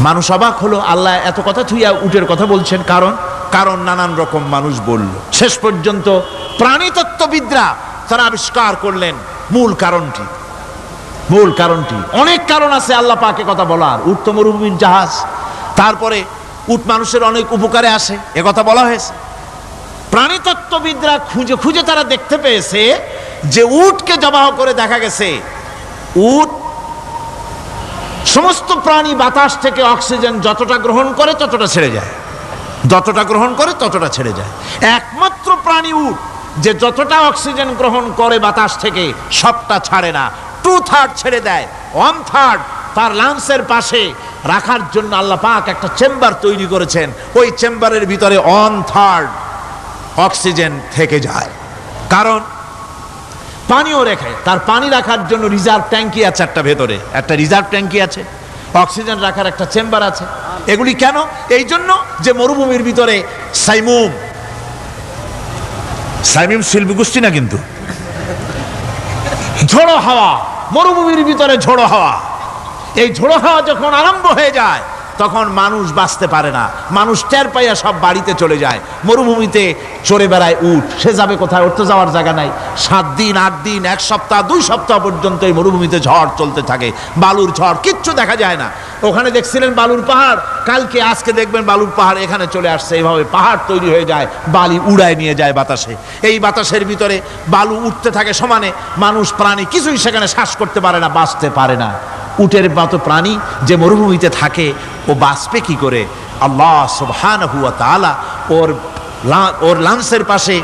মানুষ অবাক হলো, আল্লাহ এত কথা থুইয়া উটের কথা বলছেন, কারণ নানান রকম মানুষ বলল। শেষ পর্যন্ত প্রাণীতত্ত্ববিদরা তারা আবিষ্কার করলেন মূল কারণটি। অনেক কারণ আছে আল্লাহ পাকে কথা বলার। উট তো মরুভূমির জাহাজ, তারপরে উট মানুষের অনেক উপকারে আসে, এ কথা বলা হয়েছে। প্রাণীতত্ত্ববিদরা খুঁজে খুঁজে তারা দেখতে পেয়েছে যে উটকে জবাহ করে দেখা গেছে উট সমস্ত প্রাণী বাতাস থেকে অক্সিজেন যতটা গ্রহণ করে ততটা ছেড়ে যায়, একমাত্র প্রাণী উট যে যতটা অক্সিজেন গ্রহণ করে বাতাস থেকে সবটা ছাড়ে না, 2/3 ছেড়ে দেয়, 1/3 তার লাংসের পাশে রাখার জন্য আল্লাহ পাক একটা চেম্বার তৈরি করেছেন। ওই চেম্বারের ভিতরে 1/3 অক্সিজেন থেকে যায়, কারণ পানিও রেখে। তার পানি রাখার জন্য রিজার্ভ ট্যাঙ্কি আছে, একটা রিজার্ভ ট্যাঙ্কি আছে, অক্সিজেন রাখার একটা চেম্বার আছে। এগুলি কেন? এই জন্য যে মরুভূমির ভিতরে সাইমুম শিল্পী গোষ্ঠী না, কিন্তু ঝোড়ো হাওয়া, মরুভূমির ভিতরে ঝোড়ো হাওয়া, এই ঝোড়ো হাওয়া যখন আরম্ভ হয়ে যায় তখন মানুষ বাঁচতে পারে না, মানুষ টের পাইয়া সব বাড়িতে চলে যায়। মরুভূমিতে চড়ে বেড়ায় উট, সে যাবে কোথায়? ওর তো যাওয়ার জায়গা নাই। 7 দিন 8 দিন 1 সপ্তাহ 2 সপ্তাহ পর্যন্ত এই মরুভূমিতে ঝড় চলতে থাকে, বালুর ঝড়, কিচ্ছু দেখা যায় না। ওখানে দেখছিলেন বালুর পাহাড়, কালকে আজকে দেখবেন বালুর পাহাড় এখানে চলে আসছে। এইভাবে পাহাড় তৈরি হয়ে যায়, বালি উড়ায় নিয়ে যায় বাতাসে। এই বাতাসের ভিতরে বালু উঠতে থাকে সমানে, মানুষ প্রাণী কিছুই সেখানে শ্বাস করতে পারে না, বাঁচতে পারে না। উটের মতো প্রাণী যে মরুভূমিতে থাকে ও বাঁচবে কি করে? আল্লাহ সুবহানাহু ওয়া তাআলা ওর লাংসের পাশে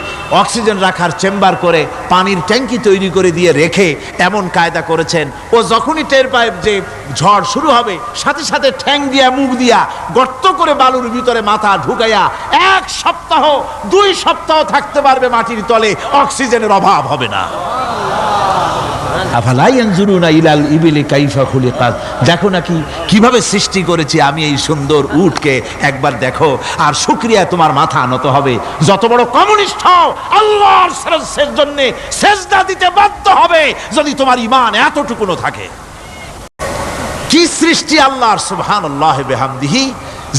অক্সিজেন রাখার চেম্বার করে পানির ট্যাঙ্কি তৈরি করে দিয়ে রেখে এমন কায়দা করেছেন, ও যখনই টের পায় যে ঝড় শুরু হবে সাথে সাথে ঠ্যাং দিয়া মুখ দিয়া গর্ত করে বালুর ভিতরে মাথা ঢুকাইয়া 1 সপ্তাহ 2 সপ্তাহ থাকতে পারবে মাটির তলে, অক্সিজেনের অভাব হবে না। আফালা ইয়ানজুরুনা ইলাল ইবিলি কাইফা খুলিকাত, দেখো নাকি কিভাবে সৃষ্টি করেছি আমি এই সুন্দর উটকে, একবার দেখো। আর শুকরিয়া তোমার মাথা নত হবে। যত বড় কমিউনিস্ট হও, আল্লাহর জন্য সেজদা দিতে বাধ্য হবে যদি তোমার ঈমান এতটুকুনো থাকে। কি সৃষ্টি আল্লাহর, সুবহানাল্লাহি বিহামদিহি।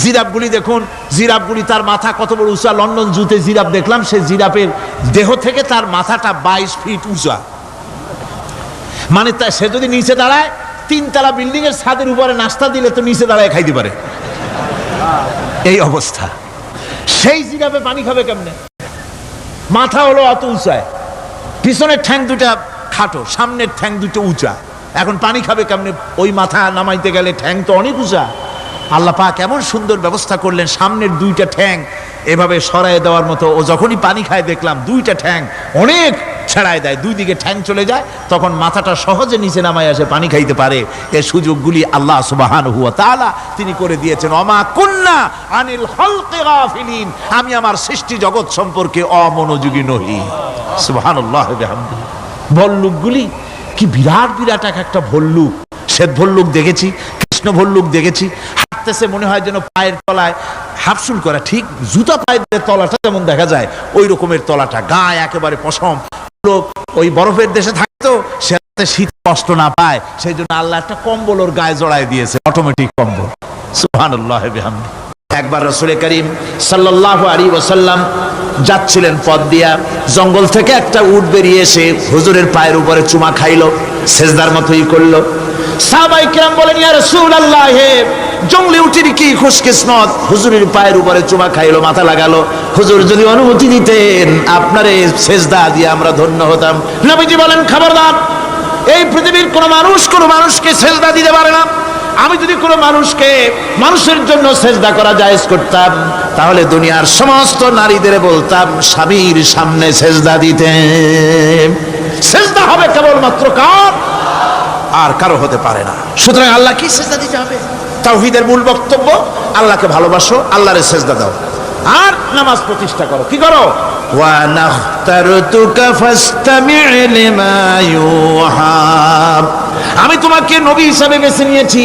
জিরাফগুলি দেখুন, জিরাফগুলি তার মাথা কত বড় উঁচা। লন্ডন জুতে জিরাফ দেখলাম, সেই জিরাফের দেহ থেকে তার মাথাটা 22 ফিট উঁচা। মানে সে যদি নিচে দাঁড়ায়, 3 তলা বিল্ডিং এর ছাদের উপরে নাস্তা দিলে তো নিচে দাঁড়ায় খাইতে পারে, এই অবস্থা। সেই জিরাফে পানি খাবে কেমনে? মাথা হলো অত উঁচায়, পিছনের ঠ্যাং দুটা খাটো, সামনের ঠ্যাং দুটো উঁচা, এখন পানি খাবে কেমনে? ওই মাথা নামাইতে গেলে ঠ্যাং তো অনেক উঁচা। আল্লাহ পাক এমন সুন্দর ব্যবস্থা করলেন, সামনের 2টা ঠ্যাং এভাবে সরায় দেওয়ার মতো। ও যখনই পানি খায় দেখলাম 2টা ঠ্যাং অনেক ছেড়ায় দেয়, 2 দিকে ঠ্যাং চলে যায়, তখন মাথাটা সহজে নিচে নামায় আসে, পানি খাইতে পারে। এই সুযোগগুলি আল্লাহ সুবহানাহু ওয়া তাআলা তিনি করে দিয়েছেন। ওমা কুন্না আনিল খালকি গাফিলিন, আমি আমার সৃষ্টি জগৎ সম্পর্কে অমনোযোগী নহি। সুবহানাল্লাহি বিহামদিহি। ভল্লুকগুলি কি বিরাট বিরাট একটা ভল্লুক, শ্বেত ভল্লুক দেখেছি, কৃষ্ণ ভল্লুক দেখেছি, হাঁটতেছে মনে হয় যেন পায়ের তলায় হাফসুল করা, ঠিক জুতা পায়ের তলাটা যেমন দেখা যায় ওই রকমের তলাটা, গায়ে একেবারে পশম। লোক ওই বরফের দেশে থাকতো, সে শীত কষ্ট না পায় সেই জন্য আল্লাহ একটা কম্বল ওর গায়ে জড়ায় দিয়েছে, অটোমেটিক কম্বল। সুবহানাল্লাহি বিহামদিহি। একবার রাসূল করিম সাল্লাল্লাহু আলাইহি ওয়াসাল্লাম যাচ্ছিলেন পথ দিয়া, জঙ্গল থেকে একটা উট বেরিয়ে এসে হুজুরের পায়ের উপরে চুমা খাইলো, সেজদার মতোই করলো। সাহাবায়ে কিরাম বলেন, ইয়া রাসূলুল্লাহ, জঙ্গলি উটের কি খুশকিসমত, হুজুরের পায়ের উপরে চুমা খাইলো, মাথা লাগালো। হুজুর যদি অনুমতি দিতেন আপনারে সেজদা দিয়ে আমরা ধন্য হতাম। নবীজি বলেন, খবরদার, এই পৃথিবীর কোন মানুষকে সেজদা দিতে পারে না। আমি যদি কোনো মানুষের জন্য সেজদা করা জায়েজ করতাম, তাহলে দুনিয়ার সমস্ত নারীদের বলতাম স্বামীর সামনে সেজদা দিতে। সেজদা হবে কেবলমাত্র কার? আর কারো হতে পারে না। সুতরাং আল্লাহ কি সেজদা দিতে হবে? তাওহীদের মূল বক্তব্য, আল্লাহকে ভালোবাসো, আল্লাহরে সেজদা দাও, আর নামাজ প্রতিষ্ঠা করো। কি করো? ওয়া নাখতারতুকা ফাসতামি' লিমা ইউহা, আমি তোমাকে নবী হিসাবে বেছে নিয়েছি,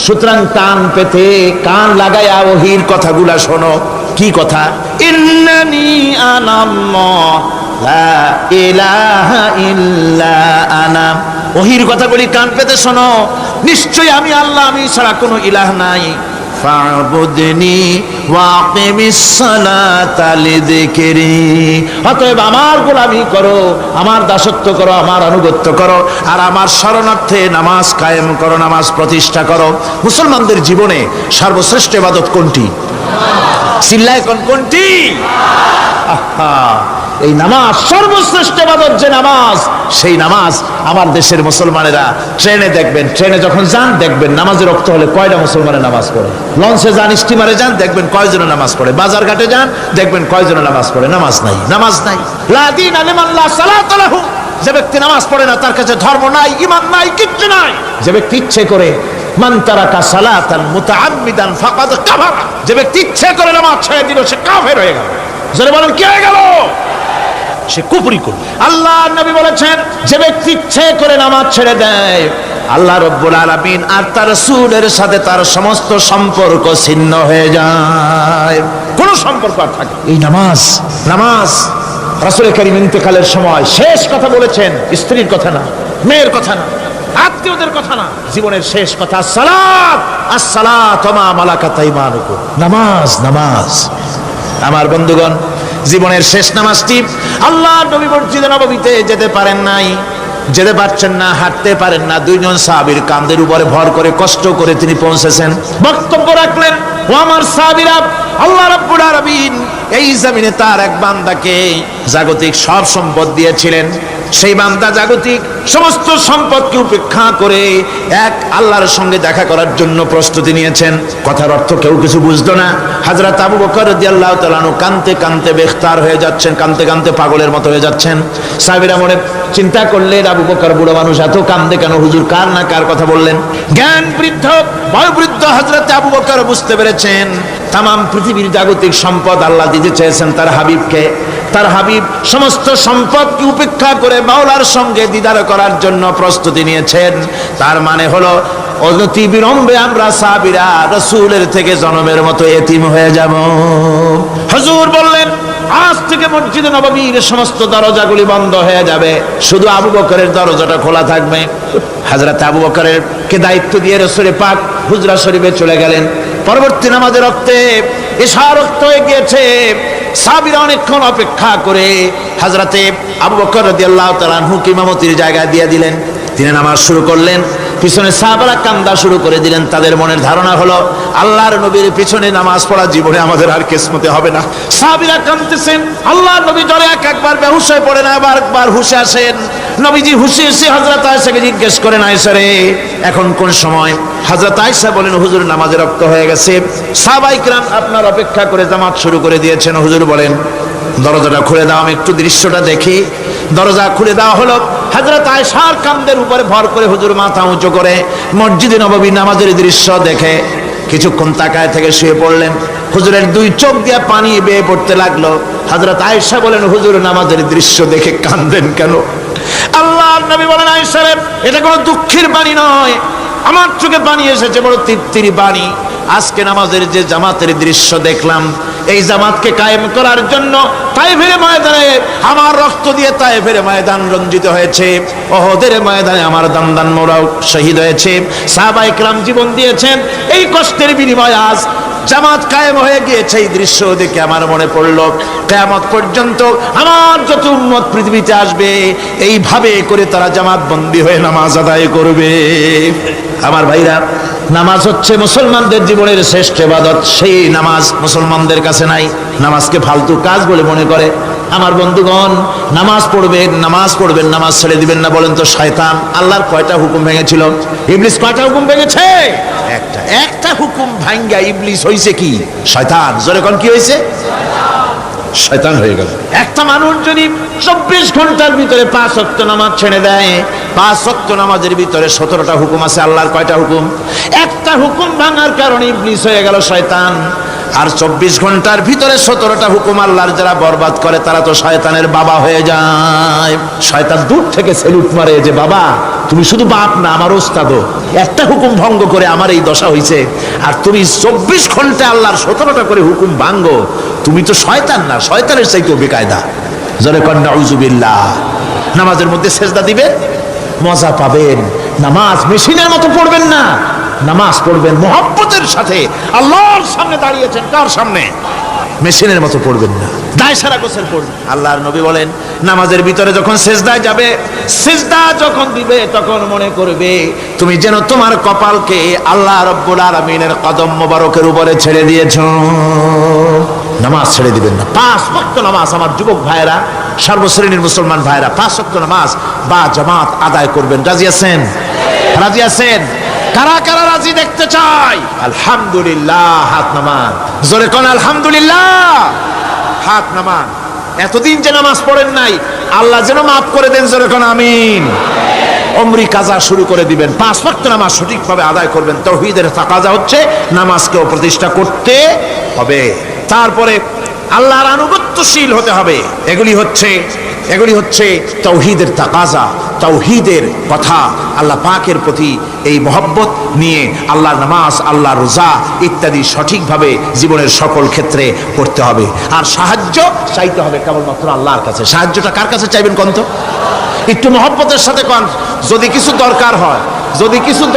সুতরাং কান পেতে কান লাগায়া ওহীর কথাগুলা শোনো। কি কথা? ইন্নানি আনাল্লাহ লা ইলাহা ইল্লা আনা। ওহীর কথাগুলি কান পেতে শোনো। নিশ্চয়ই আমি আল্লাহ, আমি ছাড়া কোনো ইলাহ নাই। ফাবুদনি ওয়াকিমিস সালাতা লিযিকরি, অতএব আমার গোলামি করো, আমার দাসত্ব করো, আমার আনুগত্য করো, আর আমার শরণার্থে নামাজ কায়েম করো, নামাজ প্রতিষ্ঠা করো। মুসলমানদের জীবনে সর্বশ্রেষ্ঠ ইবাদত কোনটি? চিল্লায় কোনটি? আহা, এই নামাজ সর্বশ্রেষ্ঠ ইবাদত যে নামাজ, সেই নামাজ আমার দেশের মুসলমানেরা ট্রেনে দেখবেন, ট্রেনে যখন যান দেখবেন নামাজের রক্ত হলে কয়টা মুসলমানের নামাজ পড়ে। লঞ্চে যান, স্টিমারে যান, দেখবেন কয়জন নামাজ পড়ে। বাজার ঘাটে যান, দেখবেন কয়জন নামাজ পড়ে। নামাজ নাই, নামাজ নাই। লা দীনা লিমান লা সালাতা লাহু, যে ব্যক্তি নামাজ পড়ে না তার কাছে ধর্ম নাই, ঈমান নাই, কিচ্ছু নাই। যে ব্যক্তি ইচ্ছে করে, মান তারাকা সালাতান মুতাআম্মিদান ফাকাদ কাফারা, যে ব্যক্তি ইচ্ছে করে নামাজ ছেড়ে দিল সে কাফের হয়ে গেল। যারা বলেন কি হয়ে গেল? সে কুফরি করল। আল্লাহ নবী বলেছেন, যে ব্যক্তি ইচ্ছে করে নামাজ ছেড়ে দেয়, আল্লাহ রাব্বুল আলামিন আর তার রাসূলের সাথে তার সমস্ত সম্পর্ক ছিন্ন হয়ে যায়, কোনো সম্পর্ক আর থাকে। এই নামাজ, নামাজ রাসূল কারীম ইন্তেকালের সময় শেষ কথা বলেছেন, স্ত্রীর কথা না, মেয়ের কথা না, আত্মীয়দের কথা না, জীবনের শেষ কথা আসসালাত, আসসালাত ওয়া মা মালাকাত আইমানুকুম, নামাজ, নামাজ। আমার বন্ধুগণ, জীবনের শেষ নামাজটি আল্লাহ নবী মসজিদে নববীতে যেতে পারেন নাই, যেতে পারছেন না, হাঁটতে পারেন না। দুইজন সাহাবীর কাঁধের উপরে ভর করে কষ্ট করে তিনি পৌঁছেছেন, বক্তব্য রাখলেন, ও আমার সাহাবীরা, আল্লাহ রাব্বুল আলামিন এই জমিনে তার এক বান্দাকে জাগতিক সব সম্পদ দিয়েছিলেন। সেই বান্দা জাগতিক সমস্ত সম্পদকে উপেক্ষা করে এক আল্লাহর সঙ্গে দেখা করার জন্য প্রস্তুতি নিয়েছেন। কথার অর্থ কেউ কিছু বুঝলো না। হযরত আবু বকর রাদিয়াল্লাহু তাআলা আনহু কাঁদতে কাঁদতে বেখতার হয়ে যাচ্ছেন, কাঁদতে কাঁদতে পাগলের মতো হয়ে যাচ্ছেন। সাহাবীরা মনে চিন্তা করলেন, আবু বকর বুড়ো মানুষ, এত কাঁদে কেন? হুজুর কার না কার কথা বললেন? জ্ঞান বৃদ্ধ, বয়োবৃদ্ধ হযরত আবু বকর বুঝতে পেরেছেন তামাম পৃথিবীর জাগতিক সম্পদ আল্লাহ দিতে চেয়েছেন তার হাবিবকে। তার হাবিব সমস্ত সম্পদকে উপেক্ষা করে মাওলার সঙ্গে দিদার করার জন্য প্রস্তুতি নিয়েছেন। তার মানে হলো অনতি বিলম্বে আমরা সাহাবীরা রাসূলের থেকে জনমের মতো এতিম হয়ে যাব। হুজুর বললেন, আজ থেকে মসজিদে নববীর সমস্ত দরজাগুলি বন্ধ হয়ে যাবে, শুধু আবু বকরের দরজাটা খোলা থাকবে। হযরত আবু বকরের কে দায়িত্ব দিয়ে রাসূল পাক হুজরা শরীফে চলে গেলেন। পরবর্তী নামাজের রক্তে এশা রক্ত হয়ে গিয়েছে। সাহাবীরা অনেকক্ষণ অপেক্ষা করে হযরতে আবু বকর রাদিয়াল্লাহু তাআলা আনহুকে ইমামতির জায়গায় দিয়ে দিলেন। তিনি নামাজ শুরু করলেন, পিছনে সাহাবারা কান্দা শুরু করে দিলেন। তাদের মনের ধারণা হলো আল্লাহর নবীর পিছনে নামাজ পড়া জীবনে আমাদের আর কিসমতে হবে না। সাহাবীরা কাঁদতেছেন, আল্লাহর নবী জ্বরে একবার বেহুশ হয়ে পড়েন, আবার একবার হুঁশে আসেন। নবীজি হুঁশে এসে হযরত আয়েশাকে জিজ্ঞেস করেন, আয়েশা রে, এখন কোন সময়? হযরত আয়েশা বলেন, হুজুর নামাজের রক্ত হয়ে গেছে, সাহাবায়ে কিরাম আপনার অপেক্ষা করে জামাত শুরু করে দিয়েছেন। হুজুর বলেন, দরজাটা খুলে দাও, আমি একটু দৃশ্যটা দেখি। দরজা খুলে দেওয়া হলো। হযরত আয়েশার কাঁধের উপরে ভর করে হুজুর মাথা উঁচু করে মসজিদে নববী নামাজের দৃশ্য দেখে কিছুক্ষণ তাকায় থেকে শুয়ে পড়লেন। হুজুরের দুই চোখ দিয়ে পানি বেয়ে পড়তে লাগলো। হযরত আয়েশা বলেন, হুজুর নামাজের দৃশ্য দেখে কাঁদেন কেন? আল্লাহর নবী বলেন, আয়েশা রে, এটা কোনো দুঃখের বাণী নয়, আমার চোখে পানি এসেছে বড় তৃপ্তির বাণী। আজকে নামাজের যে জামাতের দৃশ্য দেখলাম, এই জামাতকে কায়েম করার জন্য তায়েফের ময়দানে আমার রক্ত দিয়ে তায়েফের ময়দান রঞ্জিত হয়েছে, ওহদের ময়দানে আমার দান্দান মোরাও শহীদ হয়েছে, সাহাবায়ে কেরাম জীবন দিয়েছেন। এই কষ্টের বিনিময়ে আজ জামাত কায়েম হয়ে গিয়েছে। এই দৃশ্য দেখে আমার মনে পড়ল, কিয়ামত পর্যন্ত আমার যত উম্মত পৃথিবীতে আসবে, এইভাবে করে তারা জামাত বন্দী হয়ে নামাজ আদায় করবে। আমার ভাইরা, নামাজ হচ্ছে মুসলমানদের জীবনের শ্রেষ্ঠ ইবাদত। সেই নামাজ মুসলমানদের কাছে নাই, নামাজকে ফালতু কাজ বলে মনে করে। আমার বন্ধুগণ, নামাজ পড়বেন, নামাজ পড়বেন, নামাজ ছেড়ে দিবেন না। বলেন তো, শয়তান আল্লাহর কয়টা হুকুম ভেঙেছিল? ইবলিস কয়টা হুকুম ভেঙেছে? একটা। একটা হুকুম ভাঙ্গা ইবলিস হইছে কি? শয়তান। জোরে কোন কি হইছে? শয়তান হয়ে গেল। একটা মানুষ যদি 24 ঘন্টার ভিতরে 5 ওয়াক্ত নামাজ ছেড়ে দেয়, 5 ওয়াক্ত নামাজের ভিতরে 17টা হুকুম আছে। আল্লাহর কয়টা হুকুম? একটা হুকুম ভাঙার কারণে ইবলিস হয়ে গেল শয়তান। আর 24 ঘন্টার ভিতরে 17টা হুকুম আল্লাহর যারা বরবাদ করে, তারা তো শয়তানের বাবা হয়ে যায়। শয়তান দূর থেকে সেলুট মারে যে, বাবা তুমি শুধু বাপ না, আমার ওস্তাদও। একটা হুকুম ভঙ্গ করে আমার এই দশা হয়েছে, আর তুমি 24 ঘন্টা আল্লাহর 17টা করে হুকুম ভাঙ্গো, তুমি তো শয়তান না, শয়তানের চাইতেও বেকায়দা। জোরে কন্যা উজুবিল্লাহ। নামাজের মধ্যে সেজদা দিবেন, মজা পাবেন, নামাজ মেশিনের মতো পড়বেন না, নামাজ পড়বেন মুহাব্বতের সাথে। আল্লাহর সামনে দাঁড়িয়েছেন, কার সামনে? মেশিনের মতো পড়বেন না, দায়সারা গোসল পড়বেন। আল্লাহর নবী বলেন, নামাজের ভিতরে যখন সিজদায় যাবে, সিজদা যখন দিবে, তখন মনে করবে তুমি যেন তোমার কপালকে আল্লাহ রাব্বুল আলামিনের কদম মোবারকের উপরে ছেড়ে দিয়েছো। নামাজ ছেড়ে দিবেন না। 5 ওয়াক্ত নামাজ আমার যুবক ভাইরা, সর্বশ্রেণীর মুসলমান ভাইরা 5 ওয়াক্ত নামাজ বা জামাত আদায় করবেন। রাজি আছেন? রাজি আছেন? কারা কারা রাজি দেখতে চাই? আলহামদুলিল্লাহ, হাত নামান। জোরে কোন আলহামদুলিল্লাহ, হাত নামান। এতদিন যে নামাজ পড়েন নাই, আল্লাহ যেন মাফ করে দেন। জোরে কোন আমিন। উমরি কাজা শুরু করে দিবেন। 5 ওয়াক্ত নামাজ সঠিকভাবে আদায় করবেন। তাওহীদের তাকাজা হচ্ছে নামাজকেও প্রতিষ্ঠা করতে হবে। তারপরে আল্লাহর আনুগত্যশীল হতে হবে। এগুলি হচ্ছে তাওহীদের তাকাজা, তাওহীদের কথা। আল্লাহ পাকের প্রতি এই মহব্বত নিয়ে আল্লাহর নামাজ, আল্লাহর রোজা ইত্যাদি সঠিকভাবে জীবনের সকল ক্ষেত্রে করতে হবে। আর সাহায্য চাইতে হবে কেবলমাত্র আল্লাহর কাছে। সাহায্যটা কার কাছে চাইবেন কোন তো? একটু মহব্বতের সাথে কোন। যদি কিছু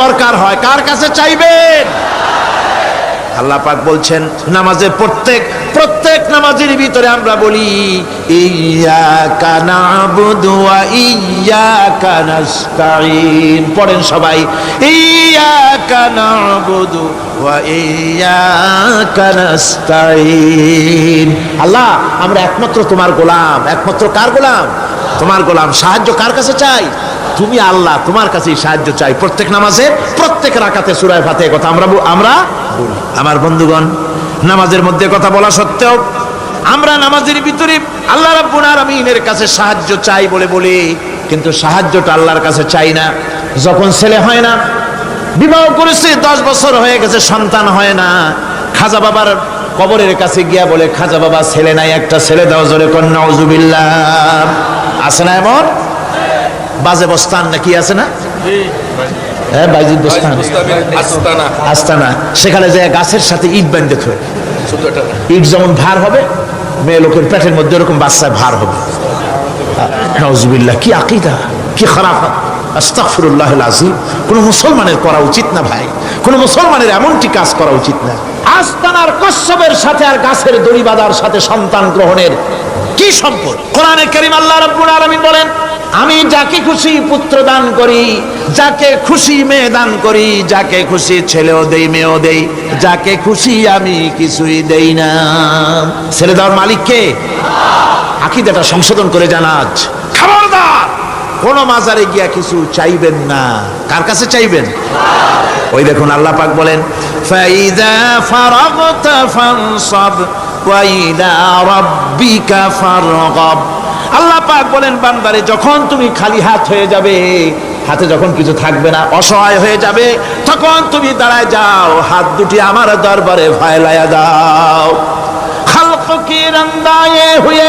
দরকার হয় কার কাছে চাইবেন? আল্লাহ পাক বলছেন, নামাজে প্রত্যেক নামাজের ভিতরে আমরা বলি ইয়্যাকা না'বুদু ওয়া ইয়্যাকা নাস্তাঈন। পড়েন সবাই, ইয়্যাকা না'বুদু ওয়া ইয়্যাকা নাস্তাঈন। আল্লাহ, আমরা একমাত্র তোমার গোলাম। একমাত্র কার গোলাম? তোমার গোলাম। সাহায্য কার কাছে চাই? তুমি আল্লাহ, তোমার কাছেই সাহায্য চাই। প্রত্যেক নামাজে, প্রত্যেক রাকাতে সূরা ফাতিহা কথা আমরা বলি। আমার বন্ধুগণ, নামাজের মধ্যে কথা বলা সত্ত্বেও আমরা নামাজের ভিতরে আল্লাহ রাব্বুল আলামিনের কাছে সাহায্য চাই বলে কিন্তু সাহায্যটা আল্লাহর কাছে চাই না। যখন ছেলে হয় না, বিবাহ করেছে, 10 বছর হয়ে গেছে, সন্তান হয় না, খাজা বাবার কবরের কাছে গিয়া বলে, খাজা বাবা ছেলে নাই, একটা ছেলে দাও। জোরে কোন নাউজুবিল্লাহ। আছে না এমন? বাজে বস্তান নাকি আছে না? হ্যাঁ, বাইজিদ বস্তান, আস্তানা। সেখানে যে গাছের সাথে ইট বাঁধতে থয়, ইট যেমন ভার হবে, মেয়ে লোকের পেটের মধ্যে এরকম বাচ্চায় ভার হবে। নাউজুবিল্লাহ, কি আকীদা, কি খারাফাত, আস্তাগফিরুল্লাহুল আযীম। কোন মুসলমানের করা উচিত না ভাই, কোন মুসলমানের এমনটি কাজ করা উচিত না। আস্তানার কচ্ছপের সাথে আর গাছের দড়ি বাঁধার সাথে সন্তান গ্রহণের কি সম্পর্ক? কোরআনে কারীম আল্লাহ রাব্বুল আলামিন বলেন, আমি যাকে খুশি পুত্র দান করি, যাকে খুশি মেয়ে দান করি, যাকে খুশি ছেলেও দেই, মেয়েও দেই, যাকে খুশি আমি কিছুই দেই না। ছেলে দেওয়ার মালিক কে? আকীদাটা সংশোধন করে জানাজ। খবরদার কোন মাজারে গিয়া কিছু চাইবেন না। কার কাছে চাইবেন? ওই দেখুন আল্লাহ পাক বলেন, ফাইযা ফারাগতা ফানসাব ওয়া ইলা রাব্বিকা ফারগাব। আল্লাহ পাক বলেন, বান্দারে যখন তুমি খালি হাত হয়ে যাবে, হাতে যখন কিছু থাকবে না, অসহায় হয়ে যাবে, তখন তুমি দাঁড়ায় যাও, হাত দুটি আমার দরবারে ফেলায়া দাও। খালক কি রন্দায়ে হুয়ে,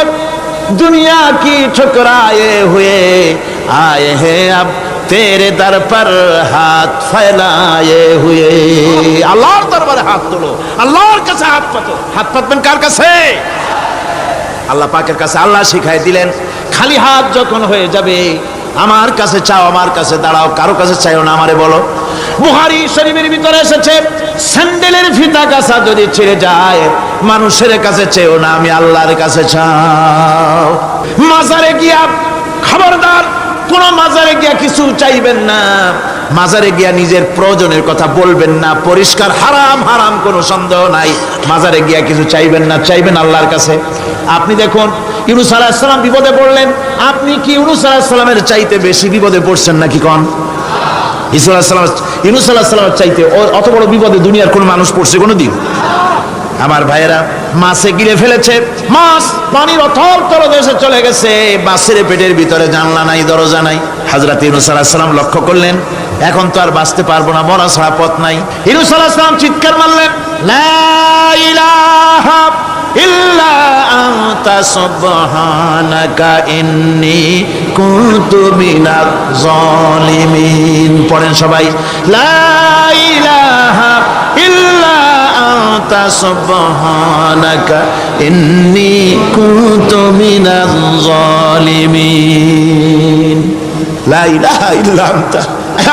দুনিয়া কি ঠুকরায়ে হুয়ে, আয়ে হে আব তেরে দর পর হাত ফেলায়ে হুয়ে। আল্লাহর দরবারে হাত তোলো, আল্লাহর কাছে হাত পাতো। হাত পাতবেন কার কাছে? আল্লাহ পাকের কাছে। আল্লাহ শিখাই দিলেন, খালি হাত যখন হয়ে যাবে, আমার কাছে চাও, আমার কাছে দাঁড়াও, কারো কাছে চাইও না, আমারে বলো। বুখারী শরীফের ভিতরে এসেছে, স্যান্ডেলের ফিতা কাছা যদি ছিঁড়ে যায়, মানুষের কাছে চেয়েও না, আমি আল্লাহর কাছে চাও। মাজারে গিয়া, খবরদার কোন মাজারে গিয়া কিছু চাইবেন না। মাজারে গিয়া নিজের প্রয়োজনের কথা বলবেন না, পরিষ্কার হারাম, হারাম কোনো সন্দেহ নাই। মাজারে গিয়া কিছু চাইবেন না, চাইবেন আল্লাহর কাছে। আপনি দেখুন, ইউনূস আলাইহিস সালাম বিপদে পড়লেন, আপনি কি ইউনূস আলাইহিস সালামের চাইতে বেশি বিপদে পড়ছেন নাকি? কোন? ইউনূস আলাইহিস সালামের চাইতে অত বড় বিপদে দুনিয়ার কোন মানুষ পড়ছে কোনোদিন? আমার ভাইয়েরা, মাছে গিলে ফেলেছে, মাছ পানির অথর তলদেশে চলে গেছে, মাছের পেটের ভিতরে জানলা নাই, দরজা নাই। হযরত ইউনূস আলাইহিস সালাম লক্ষ্য করলেন, এখন তো আর বাঁচতে পারবো না, মরা ছাড়া পথ নাই। ইউনূস আলাইহিস সালাম চিৎকার মারলেন, লা ইলাহা ইল্লা আনতা সুবহানাকা ইন্নী কুনতু মিনাজ জালিমিন। পড়েন সবাই, লা ইলাহা ইল্লা আনতা সুবহানাকা ইন্নী কুনতু মিনাজ জালিমিন। লা ইলাহা ইল্লা আনতা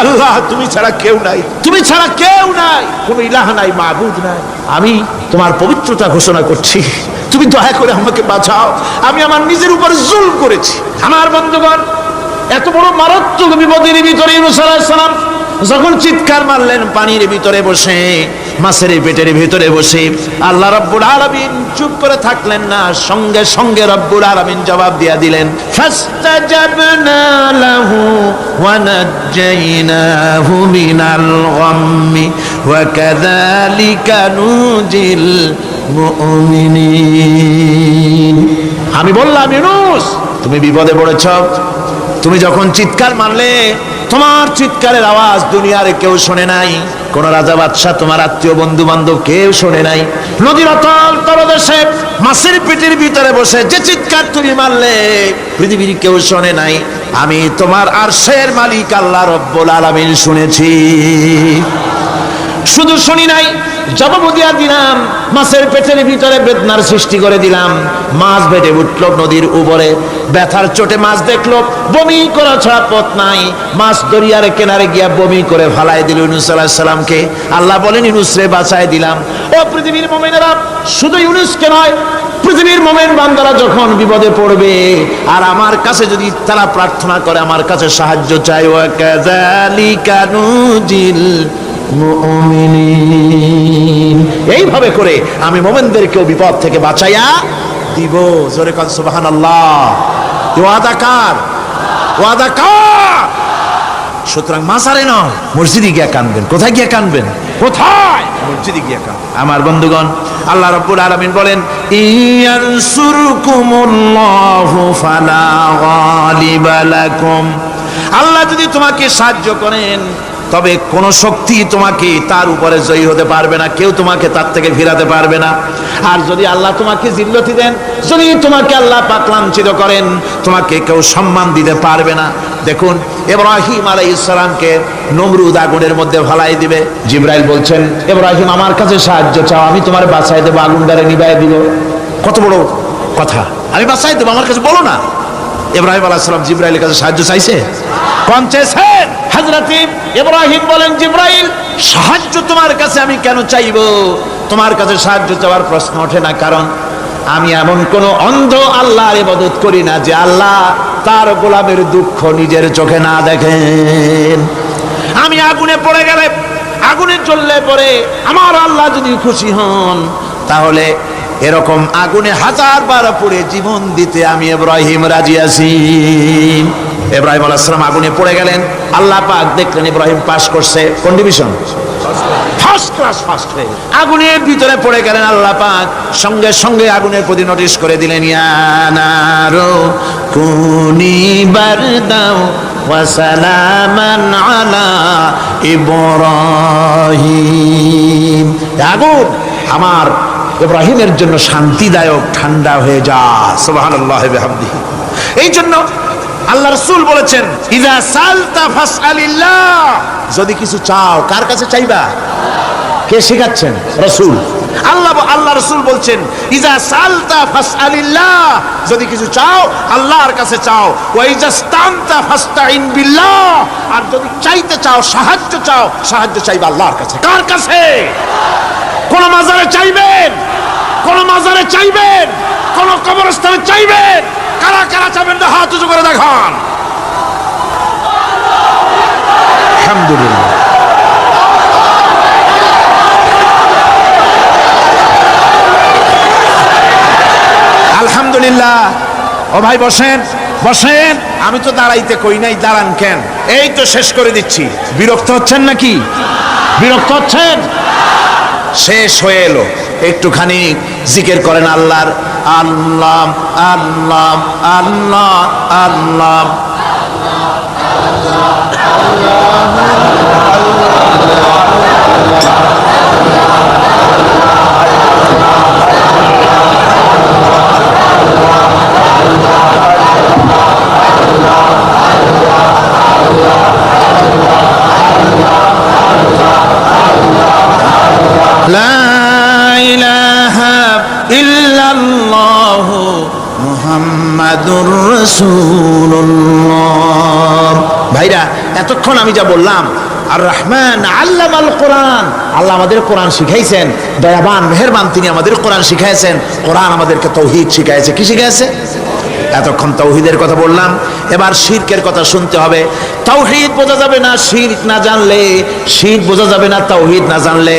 আল্লাহ তুমি ছাড়া কেউ নাই, তুমি ছাড়া কেউ নাই, কোনো ইলাহ নাই, মাবুদ নাই। আমি তোমার পবিত্রতা ঘোষণা করছি, তুমি দয়া করে আমাকে বাঁচাও, আমি আমার নিজের উপর জুলম করেছি। আমার বন্ধুগণ, এত বড় মারাত্মক বিপদের ভিতরে ইউনূস আলাইহিস সালাম যখন চিৎকার মারলেন পানির ভিতরে বসে, মাছের পেটের ভিতরে বসে, আল্লাহ রাব্বুল আলামিন চুপ করে থাকলেন না, সঙ্গে সঙ্গে রাব্বুল আলামিন জবাব দিয়া দিলেন, ফাস্তাজাবনা লাহু ওয়া নাজ্জাইনাহু মিনাল গাম্মি ওয়া কাযালিকা নুজিল মুমিনিন। আমি বললাম, ইউনূস তুমি বিপদে পড়েছ। তুমি যখন চিৎকার মারলে, তোমার চিৎকারের আওয়াজ দুনিয়ার কেউ শোনে নাই, কোন রাজা বাদশাহ, তোমার আত্মীয় বন্ধু বান্ধব কেউ শোনে নাই। নদীর অতল তলদেশে মাছের পেটের ভিতরে বসে যে চিৎকার তুমি মারলে, পৃথিবীর কেউ শোনে নাই, আমি তোমার আরশের মালিক আল্লাহ রব্বুল আলামিন শুনেছি। শুধু শুনি নাই, জবাব দিয়া দিলাম, মাছের পেটের ভিতরে বেদনার সৃষ্টি করে দিলাম। মাছ বেটে উঠল নদীর উপরে, ব্যথার চোটে মাছ দেখলো, বমি করা ছাড়া পথ নাই। মাছ দরিয়ার কিনারে গিয়া বমি করে ফালাই দিল ইউনূস আলাইহিস সালামকে। আল্লাহ বলেন, ইউনূস রে বাঁচায় দিলাম। ও পৃথিবীর মুমিনেরা, শুধু ইউনূসকে নয়, পৃথিবীর মুমিন বান্দারা যখন বিপদে পড়বে আর আমার কাছে যদি তারা প্রার্থনা করে, আমার কাছে সাহায্য চাই, ওয়া কাযালিকা নুজিল মুমিনিন, এইভাবে করে আমি মুমিনদেরকেও বিপদ থেকে বাঁচাইয়া দিব। জোরে কান সুবহানাল্লাহ। ওয়াদা কার? ওয়াদা কার? সুতরাং মাজারে নয়, মসজিদে গিয়ে কানবেন। কোথায় গিয়ে কানবেন? কোথায়? মসজিদে গিয়ে কানবেন। আমার বন্ধুগণ, আল্লাহ রাব্বুল আলামিন বলেন, ইয়ানসুরকুমুল্লাহু ফালা গালিবা লাকুম। আল্লাহ যদি তোমাকে সাহায্য করেন, তবে কোন শক্তি তোমাকে তার উপরে জয়ী হতে পারবে না, কেউ তোমাকে তার থেকে ফিরাতে পারবে না। আর যদি আল্লাহ তোমাকে জিল্লতি দেন, যদি তোমাকে আল্লাহ পাক লাঞ্ছিত করেন, তোমাকে কেউ সম্মান দিতে পারবে না। দেখুন, ইব্রাহিম আলাইহিস সালামকে নমরুদ আগুনের মধ্যে ফালাই দিবে। জিবরাইল বলছেন, ইব্রাহিম আমার কাছে সাহায্য চাও, আমি তোমার বাঁচাই দেবো, আগুনটারে নিভাই দিব। কত বড় কথা, আমি বাঁচাই দেবো, আমার কাছে বলো না। ইব্রাহিম আলাইহিস সালাম জিবরাইলের কাছে সাহায্য চাইছে, কোন চেয়েছেন? হযরত ইব্রাহিম বলেন, জিবরাইল সাহায্য তোমার কাছে আমি কেন চাইবো? তোমার কাছে সাহায্য চাওয়ার প্রশ্ন ওঠে না, কারণ আমি এমন কোন অন্ধ আল্লাহর ইবাদত করি না যে আল্লাহ তার গোলামের দুঃখ নিজের চোখে না দেখেন। আমি আগুনে পড়ে গেলে, আগুনে জ্বললে পরে আমার আল্লাহ যদি খুশি হন, তাহলে এরকম আগুনে 1000 বার পড়ে জীবন দিতে আমি ইব্রাহিম রাজি আছি। ইব্রাহিম আলাইহিস সালাম আগুনে পড়ে গেলেন, আল্লাহ পাক দেখলেন ইব্রাহিম পাস করছে। কোন ডিভিশন? ফার্স্ট ক্লাস, ফার্স্ট হয়ে আগুনের ভিতরে পড়ে গেলেন। আল্লাহ পাক সঙ্গে সঙ্গে আগুনের প্রতি নোটিশ করে দিলেন, ইয়া নারু কুনি বারদাও ওয়া সালামান আলা ইব্রাহিম। আগুন আমার ইব্রাহিমের জন্য শান্তিদায়ক, ঠান্ডা হয়ে যা। সুবহানাল্লাহি ওয়া বিহামদিহি। এই জন্য আল্লাহ রাসূল বলেছেন, ইযা সালতা ফাসআলিল্লাহ, যদি কিছু চাও কার কাছে চাইবা? কে শেখাচ্ছেন? রাসূল। আল্লাহ রাসূল বলছেন, ইযা সালতা ফাসআলিল্লাহ, যদি কিছু চাও আল্লাহর কাছে চাও। ওয়া ইযা ইসতানতা ফাসতাইন বিল্লাহ, আর যদি চাইতে চাও, সাহায্য চাও, সাহায্য চাইবা আল্লাহর কাছে। কার কাছে? কোন মাজারে চাইবেন? কোন মাজারে চাইবেন? কোন কবরস্থানে চাইবেন? কারা কারা চাইবেন না হাত উঁচু করে দেখান। আলহামদুলিল্লাহ। আলহামদুলিল্লাহ। ও ভাই বসেন, বসেন। আমি তো দাঁড়াইতে কই নাই, দাঁড়ান কেন? এই তো শেষ করে দিচ্ছি। বিরক্ত হচ্ছেন নাকি? বিরক্ত হচ্ছেন? শেষ হয়ে এলো, একটুখানি জিকির করেন আল্লাহর। আল্লাহ আল্লাহ আল্লাহ আল্লাহ। লা ইলাহা ইল্লাল্লাহু মুহাম্মাদুর রাসূলুল্লাহ। ভাইরা, এতক্ষণ আমি যা বললাম, আর রহমান আল্লামাল কোরআন, আল্লাহ আমাদের কোরআন শিখাইছেন, দয়াবান মেহেরবান তিনি আমাদের কোরআন শিখাইছেন। কোরআন আমাদেরকে তৌহিদ শিখাইছে। কি শিখাইছে? এতক্ষণ তৌহিদের কথা বললাম, এবার শিরকের কথা শুনতে হবে। তৌহিদ বোঝা যাবে না শিরক না জানলে, শিরক বোঝা যাবে না তৌহিদ না জানলে।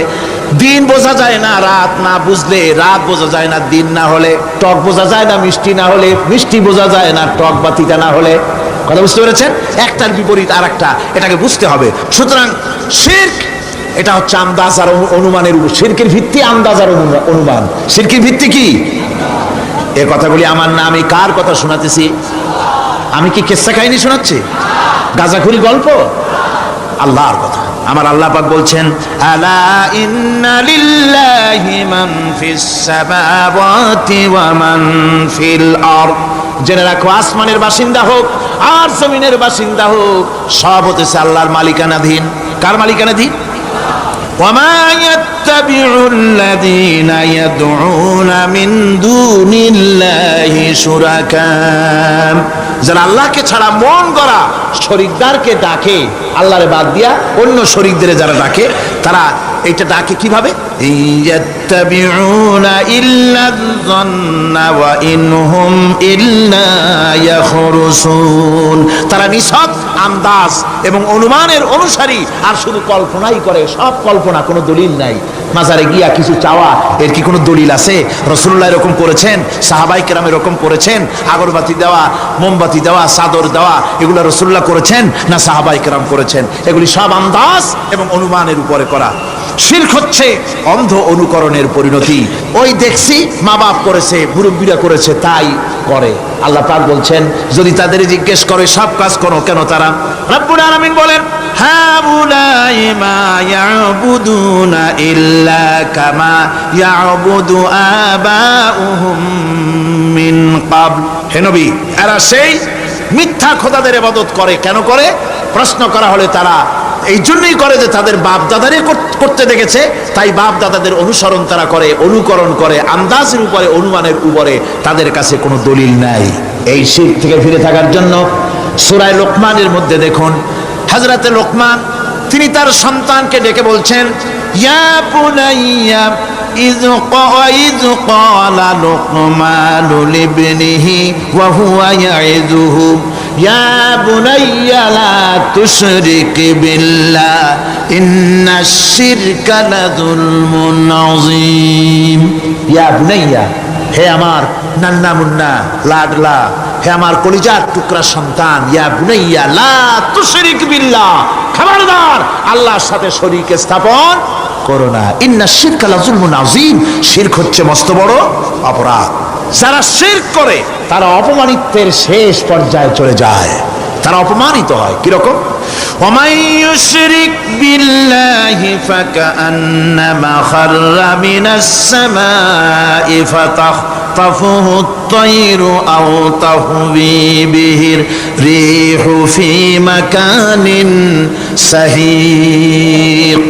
দিন বোঝা যায় না রাত না বুঝলে, রাত বোঝা যায় না দিন না হলে, টক বোঝা যায় না মিষ্টি না হলে, মিষ্টি বোঝা যায় না টক বা তিতা না হলে। কথা বুঝতে পেরেছেন? একটার বিপরীত আর একটা, এটাকে বুঝতে হবে। সুতরাং শিরক এটা হচ্ছে আন্দাজ আর অনুমানের উপর। শিরকের ভিত্তি আন্দাজ আর অনুমান। শিরকের ভিত্তি কি? এ কথাগুলি আমার না, আমি কার কথা শোনাতেছি? আমি কি কিসসা কাহিনী শোনাচ্ছি? গাঁজাখুরি গল্প? আল্লাহর কথা। আমার আল্লাহ পাক বলছেন, আলা ইন্না লিল্লাহি মান ফিস সামাওয়াতি ওয়া মান ফিল আরদ। জেনে রাখো, আসমানের বাসিন্দা হোক আর জমিনের বাসিন্দা হোক, সব হতেছে আল্লাহর মালিকানাধীন। কার মালিকানাধীন? ওয়ামা ইয়াত্তাবিউল লাযীনা ইয়াদউনা মিন দুনিল্লাহি শুরাকা। যারা আল্লাহকে ছাড়া মন গড়া শরীকদারকে ডাকে, আল্লাহরে বাদ দিয়া অন্য শরীকদের যারা ডাকে, তারা এটা ডাকে কিভাবে? ইয়াত্তাবিউনা ইল্লা যন্না ওয়া ইনহুম ইল্লা ইয়াখরুসুন। তারা নিছক আন্দাজ এবং অনুমানের অনুসারী, আর শুধু কল্পনাই করে। সব কল্পনা, কোনো দলিল নাই। মাজারে গিয়া কিছু চাওয়া, এর কি কোনো দলিল আছে? রাসূলুল্লাহ এরকম করেছেন, সাহাবায়ে কেরাম এরকম করেছেন? আগরবাতি দেওয়া, মোমবাতি দেওয়া, চাদর দেওয়া, এগুলো রাসূলুল্লাহ করেছেন না সাহাবায়ে কেরাম করেছেন? এগুলি সব আন্দাজ এবং অনুমানের উপরে করা। শিরক হচ্ছে অন্ধ অনুকরণের পরিণতি। ওই দেখছি মা বাপ করেছে, মুরব্বীরা করেছে, তাই করে। আল্লাহ পাক বলছেন, যদি তাদের জিজ্ঞেস করে সব কাজ করো কেন তারা? রব্বুল আলামিন বলেন, হাউলাই মা ইয়াবুদুনা ইল্লা কামা ইয়াবুদু আবাউহুম মিন ক্বাবল। হে নবী, এরা সেই মিথ্যা খোদাদের ইবাদত করে। কেন করে? প্রশ্ন করা হলে তারা এই জন্যই করে যে তাদের বাপ দাদারে করতে দেখেছে, তাই বাপ দাদাদের অনুসরণ তারা করে, অনুকরণ করে, আন্দাজের উপরে, অনুমানের উপরে। তাদের কাছে কোনো দলিল নাই। এই শিরক থেকে ফিরে থাকার জন্য সূরা লোকমানের মধ্যে দেখুন, হযরতে লোকমান তিনি তার সন্তানকে ডেকে বলছেন, ইয়া বুনাইয়া ইয ক্বালা লুকমানু লিবনিহি ওয়া হুয়া ইয়াইযুহু ইয়া বুনাইয়া লা তুশরিক বিল্লাহ ইন্নাশ শিরকা লাযুলমুন আযীম। ইয়া বুনাইয়া, হে আমার নান্না মুন্না লাডলা, হে আমার কলিজার টুকরা সন্তান, ইয়া বুনাইয়া লা তুশরিক বিল্লাহ, খবরদার আল্লাহর সাথে শরীক স্থাপন করো না। ইন্নাশ শিরকা লাযুলমুন আযীম। শিরক হচ্ছে মস্ত বড় অপরাধ। যারা শিরক করে তারা অপমানিত্বের শেষ পর্যায়ে চলে যায়, তারা অপমানিত হয়। কিরকম? ওয়ামান ইউশরিক বিল্লাহি ফাকান্নামা খাররা মিনাস সামাই ফাতাখতাফুহু আত-তায়রু আও তাহবি বিহির রিহু ফি মাকানিন সাহিক।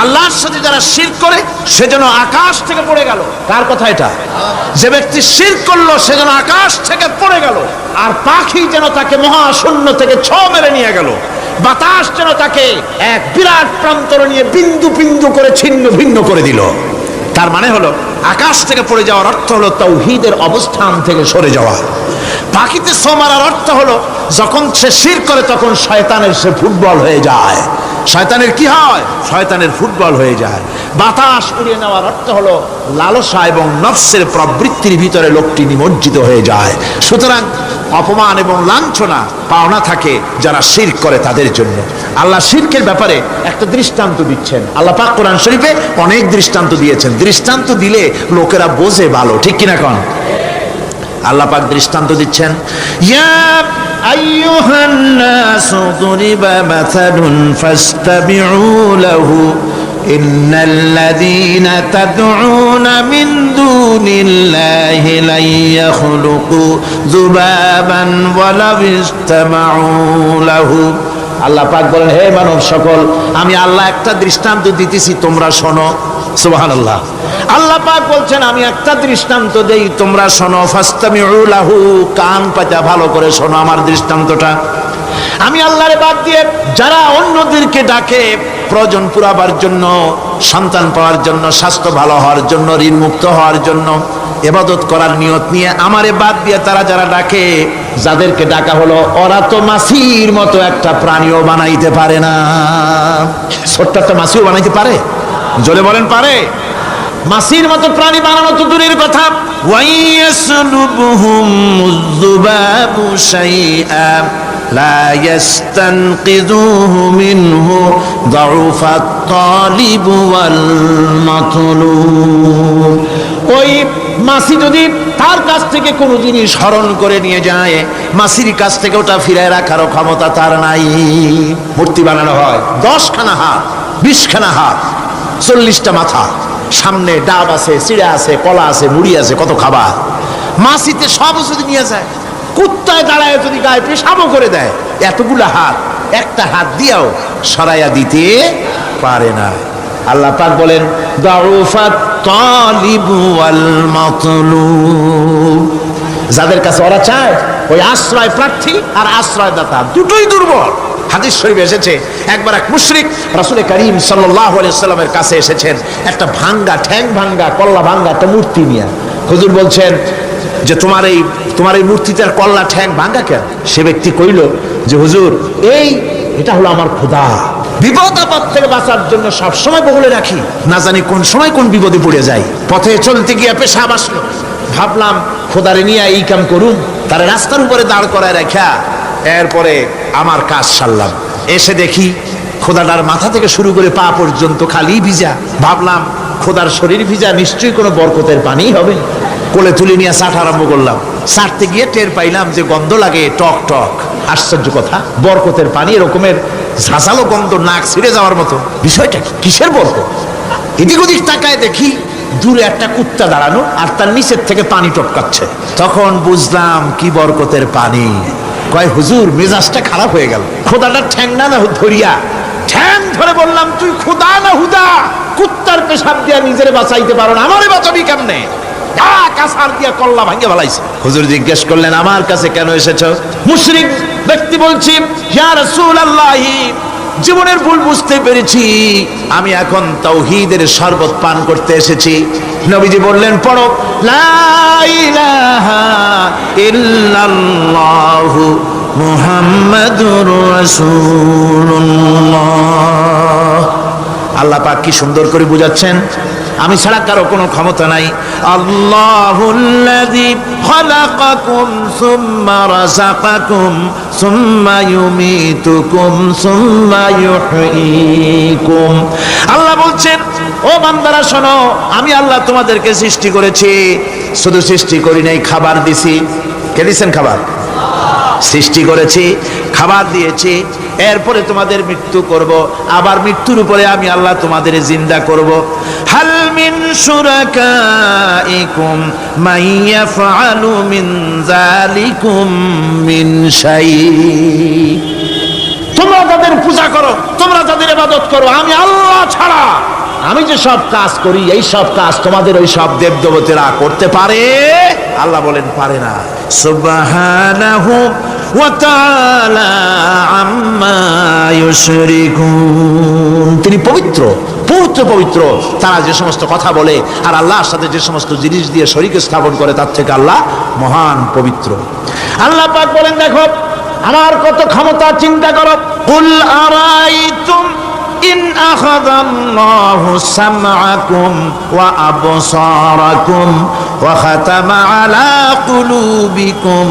আল্লাহর সাথে যারা শিরক করে সে যেন আকাশ থেকে পড়ে গেল। কার কথা এটা? যে ব্যক্তি শিরক করলো সে যেন আকাশ থেকে পড়ে গেল, আর পাখি যেন তাকে মহাশূন্য থেকে ছো মেরে নিয়ে গেল, বাতাস যেন তাকে এক বিরাট প্রান্তর নিয়ে বিন্দু বিন্দু করে ছিন্ন ভিন্ন করে দিল। তার মানে হলো আকাশ থেকে পড়ে যাওয়ার অর্থ হলো তাওহীদের অবস্থান থেকে সরে যাওয়া। পাখিতে ছো মারার অর্থ হলো যখন সে শিরক করে তখন শয়তানের সে ফুটবল হয়ে যায়। শয়তানের কি হয়? শয়তানের ফুটবল হয়ে যায়। বাতাস উড়িয়ে নেওয়ার অর্থ হলো লালসা এবং নফসের প্রবৃত্তির ভিতরে লোকটি নিমজ্জিত হয়ে যায়। সুতরাং অপমান এবং লাঞ্ছনা পাওনা থাকে যারা শিরক করে তাদের জন্য। আল্লাহ শিরকের ব্যাপারে একটা দৃষ্টান্ত দিচ্ছেন। আল্লাহ পাক কোরআন শরীফে অনেক দৃষ্টান্ত দিয়েছেন। দৃষ্টান্ত দিলে লোকেরা বোঝে ভালো, ঠিক কিনা কোন? আল্লাহ পাক দৃষ্টান্ত দিচ্ছেন, ইয়া আইয়ুহান নাসু দুরিবা মাসালুন ফাসতাবিউ লাহু ইন্নাল্লাযীনা তাদউনা মিন দুনিল্লাহি লা ইয়াখলুকু যুবাবান ওয়ালাউ ইসতামাউ লাহু। আল্লাহ পাক বলেন, হে মানব সকল, আমি আল্লাহ একটা দৃষ্টান্ত দিতেছি, তোমরা শোনো। সুবহানাল্লাহ। আল্লাহ পাক বলছেন, আমি একটা দৃষ্টান্ত দেই, তোমরা শোনো। ফাসতামিউ লাহু, কান পাতা ভালো করে শোনো আমার দৃষ্টান্তটা। আমি আল্লাহরে বাদ দিয়ে যারা অন্যদেরকে ডাকে প্রয়োজন পুরাবার জন্য, সন্তান পাওয়ার জন্য, স্বাস্থ্য ভালো হওয়ার জন্য, ঋণ মুক্ত হওয়ার জন্য, ইবাদত করার নিয়ত নিয়ে আমারে বাদ দিয়ে তারা যারা ডাকে, যাদেরকে ডাকা হলো, ওরা তো মাছির মতো একটা প্রাণীও বানাইতে পারে না। ছোট্ট একটা মাছিও বানাইতে পারে? জোরে বলেন পারে? মাছির মতো প্রাণী বানানো তো দূরের কথা। ওয়াইয়াসলুবহুম যুবাবু শাইআ লা ইস্তানকিযুহু মিনহু যাউফাত তালিব ওয়াল মাতলুব। ওই মাছি যদি তার কাছ থেকে কোনো জিনিস হরণ করে নিয়ে যায়, মাছির কাছ থেকে ওটা ফিরায় রাখারও ক্ষমতা তার নাই। মূর্তি বানানো হয় 10খানা হাত, 20খানা হাত, 40টা মাথা, সামনে ডাব আছে, চিড়া আছে, কলা আছে, মুড়ি আছে, কত খাবার। মাছিতে সব যদি নিয়ে যায়, কুত্তায় দাঁড়ায় যদি গায়ে পেশাবও করে দেয়, এতগুলা হাত একটা হাত দিয়েও সরাইয়া দিতে পারে না। আল্লাহ পাক বলেন দাউফাত তালিবু ওয়াল মাতলুব। যাদের কাছে ওরা চায়, ওই আশ্রয় প্রার্থী আর আশ্রয়দাতা দুটোই দুর্বল। হাদিস শরীফে এসেছে, একবার এক মুশরিক রাসূল করিম সাল্লাল্লাহু আলাইহি ওয়াসাল্লামের কাছে এসেছেন একটা ভাঙ্গা, ঠ্যাং ভাঙ্গা, কল্লা ভাঙ্গা একটা মূর্তি নিয়ে। হুজুর বলছেন যে তোমার এই মূর্তিটার কল্লা ঠ্যাং ভাঙ্গা কেন? সে ব্যক্তি কইল যে হুজুর, এটা হলো আমার খোদা। বিপদ আপদ থেকে বাঁচার জন্য সবসময় বগলে রাখি, না জানি কোন সময় কোন বিপদে পড়ে যাই। পথে চলতে গিয়ে পেশাব আসলো, ভাবলাম খোদারে নিয়ে এই কাম করুন, তার রাস্তার উপরে দাঁড় করায় রাখা, এরপরে আমার কাজ সারলাম। এসে দেখি খোদাটার মাথা থেকে শুরু করে পা পর্যন্ত খালি ভিজা। ভাবলাম খোদার শরীর ভিজা, নিশ্চয়ই কোনো বরকতের পানি হবে। কোলে তুলে নিয়ে চাট আরম্ভ করলাম। চাটতে গিয়ে টের পাইলাম যে গন্ধ লাগে টক টক। আশ্চর্য কথা, বরকতের পানি এরকমের ঝাঁঝালো গন্ধ, নাক ছিঁড়ে যাওয়ার মতো। বিষয়টা কি? কিসের বরকত? এদিক ওদিক তাকায় দেখি দূরে একটা কুত্তা দাঁড়ানো, আর তার নিচের থেকে পানি টপকাচ্ছে। তখন বুঝলাম কি বরকতের পানি। কয় হুজুর, মেজাজটা খারাপ হয়ে গেল। খোদাটার ঠ্যাং না ধরিয়া, ঠ্যাং ধরে বললাম, তুই খোদা না হুদা? কুত্তার পেশাব দিয়া নিজের বাঁচাইতে পারো না, আমারে বাঁচাবি কেমনে? কাছার দিয়া কল্লা ভাঙ্গে ফেলাইছে। হুজুর জিজ্ঞেস করলেন, আমার কাছে কেন এসেছো? মুশরিক ব্যক্তি বলছি, ইয়া রাসূলুল্লাহ, জীবনের ভুল বুঝতে পেরেছি, আমি এখন তাওহীদের শরবত পান করতে এসেছি। নবীজি বললেন, পড়ো লা ইলাহা ইল্লাল্লাহু মুহাম্মাদুর রাসূলুল্লাহ। আল্লাহ পাক কি সুন্দর করে বুঝাচ্ছেন, আমি ছাড়া কারো কোনো ক্ষমতা নাই। আল্লাহুল্লাযী খালাকাকুম সুম্মা রাযাকাকুম সুম্মা ইউমীতুকুম সুম্মা ইউহয়ীকুম। আল্লাহ বলছেন, ও বান্দারা শোনো, আমি আল্লাহ তোমাদেরকে সৃষ্টি করেছি। শুধু সৃষ্টি করি নাই, খাবার দিছি। কে দিয়েছেন খাবার? সৃষ্টি করেছি, খাবার দিয়েছি, এরপরে তোমাদের মৃত্যু করব, আবার মৃত্যুর উপরে আমি আল্লাহ তোমাদের জিন্দা করব। হাল মিন শুরাকাইকুম মান ইয়াফআলু মিন যালিকুম মিন শাই। তোমরা তাদের পূজা করো, তোমরা তাদের ইবাদত করো, আমি আল্লাহ ছাড়া আমি যে সব কাজ করি, এই সব কাজ তোমাদের ওই সব দেবদেবতারা করতে পারে? আল্লাহ বলেন পারে না। সুবহানাহু ওয়া তাআলা আম্মা ইউশরিকুন। তিনি পবিত্র, পবিত্র পবিত্র। তারা যে সমস্ত কথা বলে আর আল্লাহর সাথে যে সমস্ত জিনিস দিয়ে শরীক স্থাপন করে, তার থেকে আল্লাহ মহান পবিত্র। আল্লাহ পাক বলেন, দেখো আমার কত ক্ষমতা, চিন্তা করো। কুল আরাইতুম ইন আখাযাল্লাহু সামআকুম ওয়া আবসারাকুম ওয়া খাতামা আলা কুলুবিকুম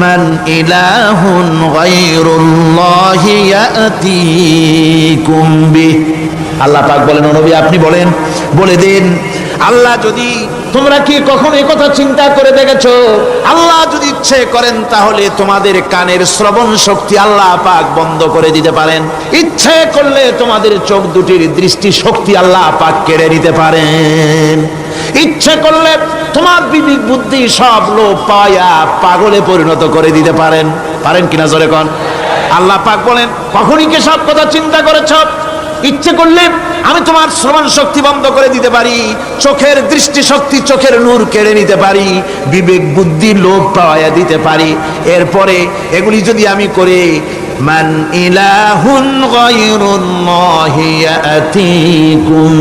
মান ইলাহুন গায়রুল্লাহি ইয়াতিকুম বিহি। আল্লাহ পাক বলেন, ও নবী আপনি বলেন, বলে দিন, আল্লাহ যদি, তোমরা কি কখনো এই কথা চিন্তা করে দেখেছো, আল্লাহ যদি ইচ্ছে করেন তাহলে তোমাদের কানের শ্রবণ শক্তি আল্লাহ পাক বন্ধ করে দিতে পারেন। ইচ্ছে করলে তোমাদের চোখ দুটির দৃষ্টি শক্তি আল্লাহ পাক কেড়ে নিতে পারেন। ইচ্ছে করলে তোমার বিবেক বুদ্ধি সব লোপ পায়া পাগলে পরিণত করে দিতে পারেন। পারেন কিনা জোরে কোন? আল্লাহ পাক বলেন, কখনই কি সব কথা চিন্তা করেছ? ইচ্ছে করলে আমি তোমার শ্রবণ শক্তি বন্ধ করে দিতে পারি, চোখের দৃষ্টি শক্তি, চোখের নূর কেড়ে নিতে পারি, বিবেক বুদ্ধি লোভ পাওয়া দিতে পারি। এরপরে এগুলি যদি আমি করে মান ইলাহুন গায়রুল্লাহি ইয়াতিকুম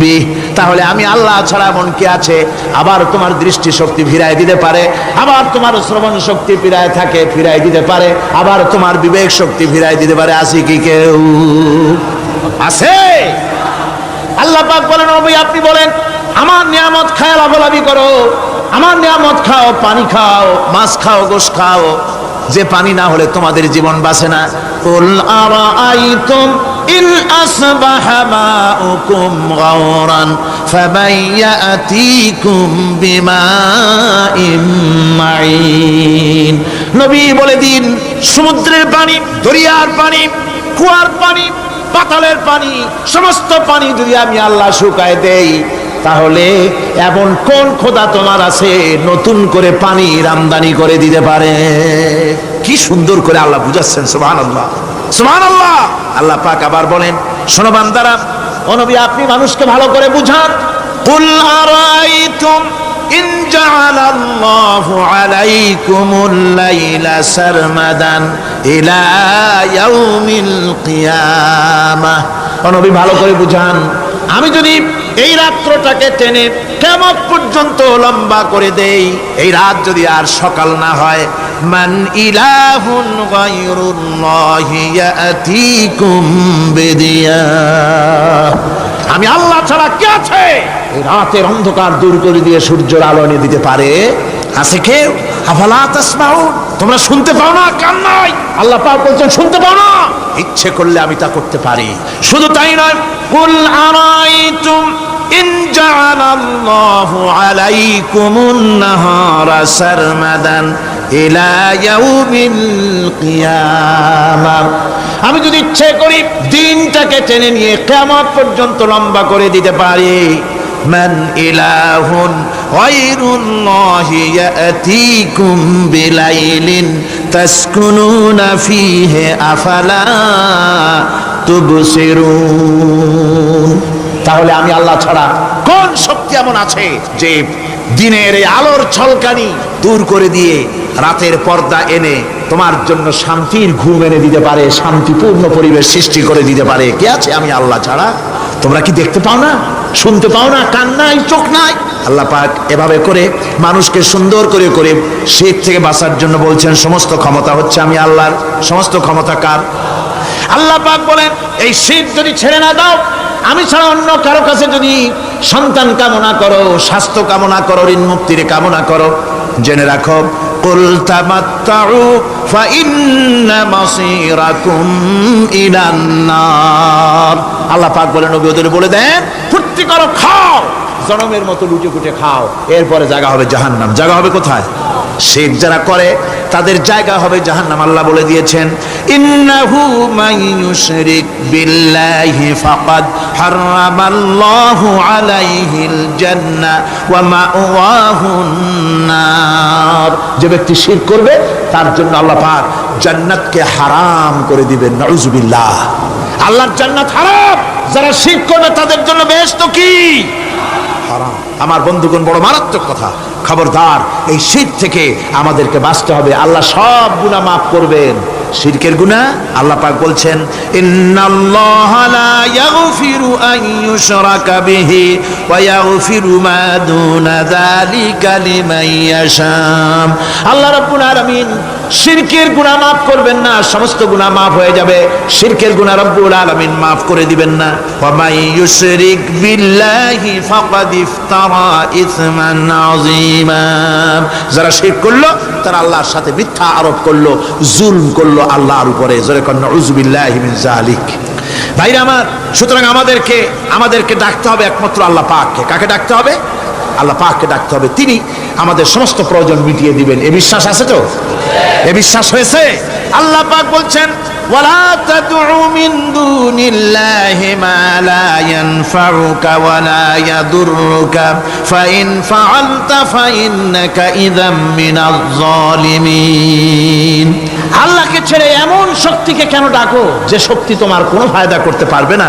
বিহ, তাহলে আমি আল্লাহ ছাড়া এমন কে আছে? আবার তোমার দৃষ্টি শক্তি ফিরায় দিতে পারে, আবার তোমার শ্রবণ শক্তি ফিরায় থাকে ফিরায় দিতে পারে, আবার তোমার বিবেক শক্তি ফিরায় দিতে পারে। আছে কি কেউ? আছে? আল্লাহ পাক বলেন, নবী আপনি বলেন আমার নিয়ামত খায় লাভালাভি করো, আমার নিয়ামত খাও, পানি খাও, মাছ খাও, গোশ খাও, যে পানি না হলে তোমাদের জীবন বাঁচে না। কুল আরাআইতুম ইন আসবাহা মাউকুম গাওরান ফাবাইয়াতিকুম বিমাইম মাইন, নবী বলে দিন সমুদ্রের পানি, দরিয়ার পানি, কুয়ার পানি, পাতালের পানি, সমস্ত পানি যদি আমি আল্লাহ শুকায় দেই, তাহলে এমন কোন খোদা তোমার আছে নতুন করে পানি আমদানি করে দিতে পারে? কি সুন্দর করে আল্লাহ বুঝাচ্ছেন, সুবহানাল্লাহ সুবহানাল্লাহ। আল্লাহ পাক আবার বলেন, শোনো বান্দারা, ও নবী আপনি মানুষকে ভালো করে বুঝান। কুল আরাইতুম ইন জাআলাল্লাহু আলাইকুমুল লাইলা সারমাদান ইলা ইয়াউমিল কিয়ামাহ, ও নবী ভালো করে বুঝান, আমি যদি এই রাত্রটাকে টেনে কিয়ামত পর্যন্ত লম্বা করে দেই, এই রাত যদি আর সকাল না হয়, মান ইলাহুন গায়রুল্লাহি ইয়াতিকুম বিদিয়া, আমি আল্লাহ ছাড়া কে আছে এই রাতের অন্ধকার দূর করে দিয়ে সূর্যের আলো এনে দিতে পারে? আছে কেউ? আফালা তাসমাউন, তোমরা শুনতে পাও না? কান নাই? আল্লাহ পাক বলছেন শুনতে পাও না? ইচ্ছে করলে আমি তা করতে পারি। শুধু তাই নয়, কুল আরাইতুম ইন জাআলাল্লাহু আলাইকুমুন নাহারা সারমাদান ইলা ইয়াউমিল কিয়ামাহ, আমি যদি ইচ্ছে করি দিনটাকে টেনে নিয়ে কিয়ামত পর্যন্ত লম্বা করে দিতে পারি। মান ইলাহুন গায়রুল্লাহি ইয়াতিকুম বিলাইলিন তাসকুনুনা ফীহি আফালা তুবসিরুন, তাহলে আমি আল্লাহ ছাড়া কোন শক্তি এমন আছে যে দিনের এই আলোর ছলকানি দূর করে দিয়ে রাতের পর্দা এনে তোমার জন্য শান্তির ঘুম এনে দিতে পারে, শান্তিপূর্ণ পরিবেশ সৃষ্টি করে দিতে পারে? কে আছে আমি আল্লাহ ছাড়া? তোমরা কি দেখতে পাও না? শুনতে পাও না? কান নাই? চোখ নাই? আল্লাহ পাক এভাবে করে মানুষকে সুন্দর করে করে শিরক থেকে বাঁচার জন্য বলছেন সমস্ত ক্ষমতা হচ্ছে আমি আল্লাহর। সমস্ত ক্ষমতা কার? আল্লাহ পাক বলেন এই শিরক যদি ছেড়ে না দাও, আমি ছাড়া অন্য কারো কাছে যদি সন্তান কামনা করো, স্বাস্থ্য কামনা করো, ঋণ মুক্তির কামনা করো, জেনে রাখো কুল তামাত্তাউ ফাইন্না মাসীরাকুম ইলান নার, আল্লাহ পাক বলেন নবী ওদের বলে দেন ফুর্তি করো, খাও, জনমের মতো লুটে পুটে খাও, এরপরে জায়গা হবে জাহান্নাম। জায়গা হবে কোথায়? শিরক যারা করে তাদের জায়গা হবে জাহান্নাম। আল্লাহ বলে দিয়েছেন ইন্নাহু মান ইউশরিক বিল্লাহি ফাকাদ হারামাল্লাহু আলাইহিল জান্নাহ ওয়া মাওয়াহুন নার, যে ব্যক্তি শিরক করবে তার জন্য আল্লাহ পাক জান্নাতকে হারাম করে দিবেন। নাউযুবিল্লাহ, আল্লাহর জান্নাত হারাম, যারা শিরক করবে তাদের জন্য বেহেশত কি? হারাম। আমার বন্ধুগণ, বড় মারাত্মক কথা, খবরদার এই শিরক থেকে আমাদেরকে বাঁচতে হবে। আল্লাহ সব গুনাহ মাফ করবেন, শিরকের গুনাহ আল্লাহ পাক বলছেন ইন্নাল্লাহা লা ইয়াগফিরু আন ইউশরাকা বিহি ওয়া ইয়াগফিরু মা দুনা যালিকা লিমান ইয়াশা, আল্লাহ রাব্বুল আলামিন শিরকের গুনাহ মাফ করবেন না, সমস্ত গুনাহ মাফ হয়ে যাবে, শিরকের গুনাহ রব্বুল আলামিন মাফ করে দিবেন না। ওয়া মান ইউশরিক বিল্লাহি ফাকাদ ইফতারা ইসমান আযীমা, যারা শিরক করলো তারা আল্লাহর সাথে মিথ্যা আরোপ করলো, জুলম করলো আল্লাহর উপরে। জোরে কন্না নাউযুবিল্লাহি মিন যালিক। ভাইরা আমার, সুতরাং আমাদেরকে ডাকতে হবে একমাত্র আল্লাহ পাককে। কাকে ডাকতে হবে? আল্লাহ পাককে ডাকতে হবে, তিনি আমাদের সমস্ত প্রয়োজন মিটিয়ে দিবেন। এ বিশ্বাস আছে তো? এ বিশ্বাস হয়েছে? আল্লাহ পাক বলছেন ওয়ালা তাদউ মিন দুনিল্লাহি মা লা ইয়ানফাউকা ওয়া লা ইয়াদুররুকা ফাইন ফাআলতা ফাইন্নাকা ইযাম মিনাজ জালিমিন। আল্লাহকে ছেড়ে এমন শক্তিকে কেন ডাকো যে শক্তি তোমার কোনো ফায়দা করতে পারবে না,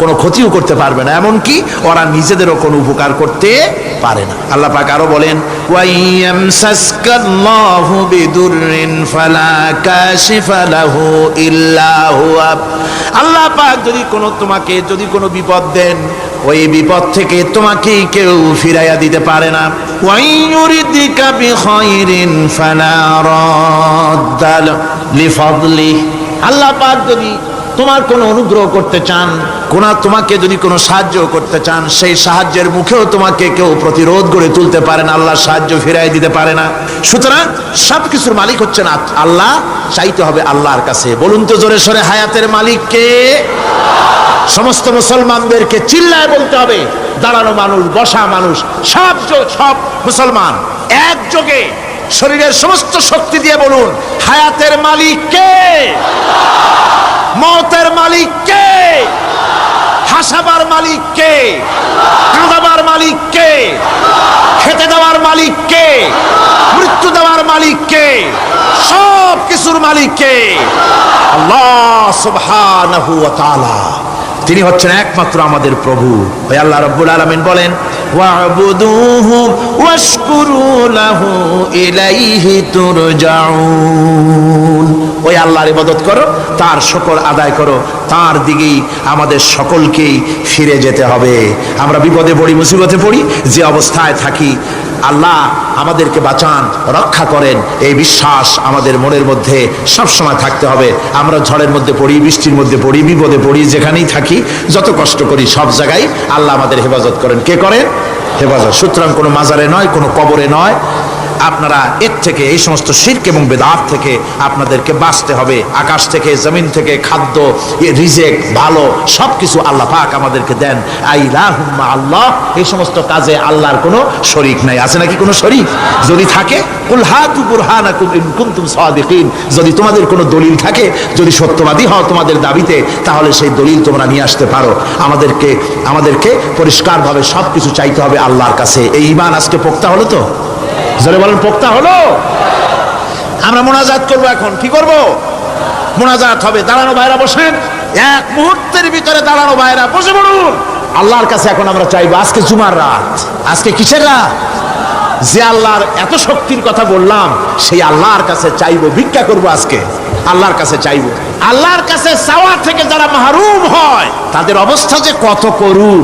কোনো ক্ষতিও করতে পারবে না, এমনকি ওরা নিজেদেরও কোনো উপকার করতে পারে না। আল্লাহ পাক আরো বলেন, ওয়াইয়ামসাসকাল্লাহু বিদুররিন ফালা কাশিফা লাহু ইল্লা হুয়া। আল্লাহ পাক যদি কোনো বিপদ দেন, ওই বিপদ থেকে তোমাকে কেউ ফিরাইয়া দিতে পারে না। ওয়াইয়ুরিদিকা বিখাইরিন ফালা রাদ্দা লিফাদলিহি। আল্লাহ পাক যদি তোমার কোনো অনুগ্রহ করতে চান, তোমাকে যদি কোনো সাহায্য করতে চান, সেই সাহায্যের মুখেও তোমাকে কেউ প্রতিরোধ করে তুলতে পারে না, আল্লাহ সাহায্য ফিরাই দিতে পারে না। সুতরাং সবকিছুর মালিক হচ্ছেন আল্লাহ, চাইতে হবে আল্লাহর কাছে। বলুন তো জোরে সোরে, হায়াতের মালিক কে? সমস্ত মুসলমানদেরকে চিল্লায় বলতে হবে, দাঁড়ানো মানুষ, বসা মানুষ, সব মুসলমান একযোগে শরীরের সমস্ত শক্তি দিয়ে বলুন, হায়াতের মালিক কে? মওতের মালিক কে? হাসাবার মালিক কে? কাঁদাবার মালিক কে? খেতে দেওয়ার মালিক কে? মৃত্যু দেওয়ার মালিক কে? সব কিছুর মালিক কে? আল্লাহ সুবহানাহু ওয়া তাআলা। তিনি হচ্ছেন একমাত্র আমাদের প্রভু। ওই আল্লাহ রাব্বুল আলামিন বলেন, ওয়া'বুদুহু ওয়াশকুরু লাহু ইলাইহি তুরজাউন। ওই আল্লাহর ইবাদত করো, তার শুকর আদায় করো, তার দিকেই আমাদের সকলকেই ফিরে যেতে হবে। আমরা বিপদে পড়ি, মুসিবতে পড়ি, যে অবস্থায় থাকি, আল্লাহ আমাদেরকে বাঁচান, রক্ষা করেন, এই বিশ্বাস আমাদের মনের মধ্যে সবসময় থাকতে হবে। আমরা ঝড়ের মধ্যে পড়ি, বৃষ্টির মধ্যে পড়ি, বিপদে পড়ি, যেখানেই থাকি, যত কষ্ট করি, সব জায়গায় আল্লাহ আমাদের হেফাজত করেন। কে করেন? হেফাজত। সুতরাং কোনো মাজারে নয়, কোনো কবরে নয়, আপনারা এর থেকে, এই সমস্ত শিরক এবং বেদাত থেকে আপনাদেরকে বাঁচতে হবে। আকাশ থেকে, জমিন থেকে খাদ্য, রিজেক, ভালো সবকিছু আল্লাহ পাক আমাদেরকে দেন। আইলাহুম্মা আল্লাহ, এই সমস্ত কাজে আল্লাহর কোনো শরীক নাই। আছে নাকি কোনো শরীক? যদি থাকে, কুল হাতু বুরহানাকুম ইন কুনতুম সাদিকিন। যদি তোমাদের কোনো দলিল থাকে, যদি সত্যবাদী হও তোমাদের দাবিতে, তাহলে সেই দলিল তোমরা নিয়ে আসতে পারো। আমাদেরকে পরিষ্কারভাবে সবকিছু চাইতে হবে আল্লাহর কাছে। এই ঈমান আজকে পোক্তা হলো তো? জোরে বলেন, পোক্তা হলো? আমরা মোনাজাত করবো। এখন কি করব? মোনাজাত হবে। দাঁড়ানো ভাইরা বসেন, এক মুহূর্তের ভিতরে দাঁড়ানো ভাইরা বসে পড়ুন। আল্লাহর কাছে এখন আমরা চাইবো। আজকে জুমার রাত, আজকে কিসের রাত? যে আল্লাহর এত শক্তির কথা বললাম, সেই আল্লাহর কাছে চাইবো, ভিক্ষা করবো। আজকে আল্লাহর কাছে চাইবো। আল্লাহর কাছে চাওয়া থেকে যারা মাহরুম হয়, তাদের অবস্থা যে কত করুণ।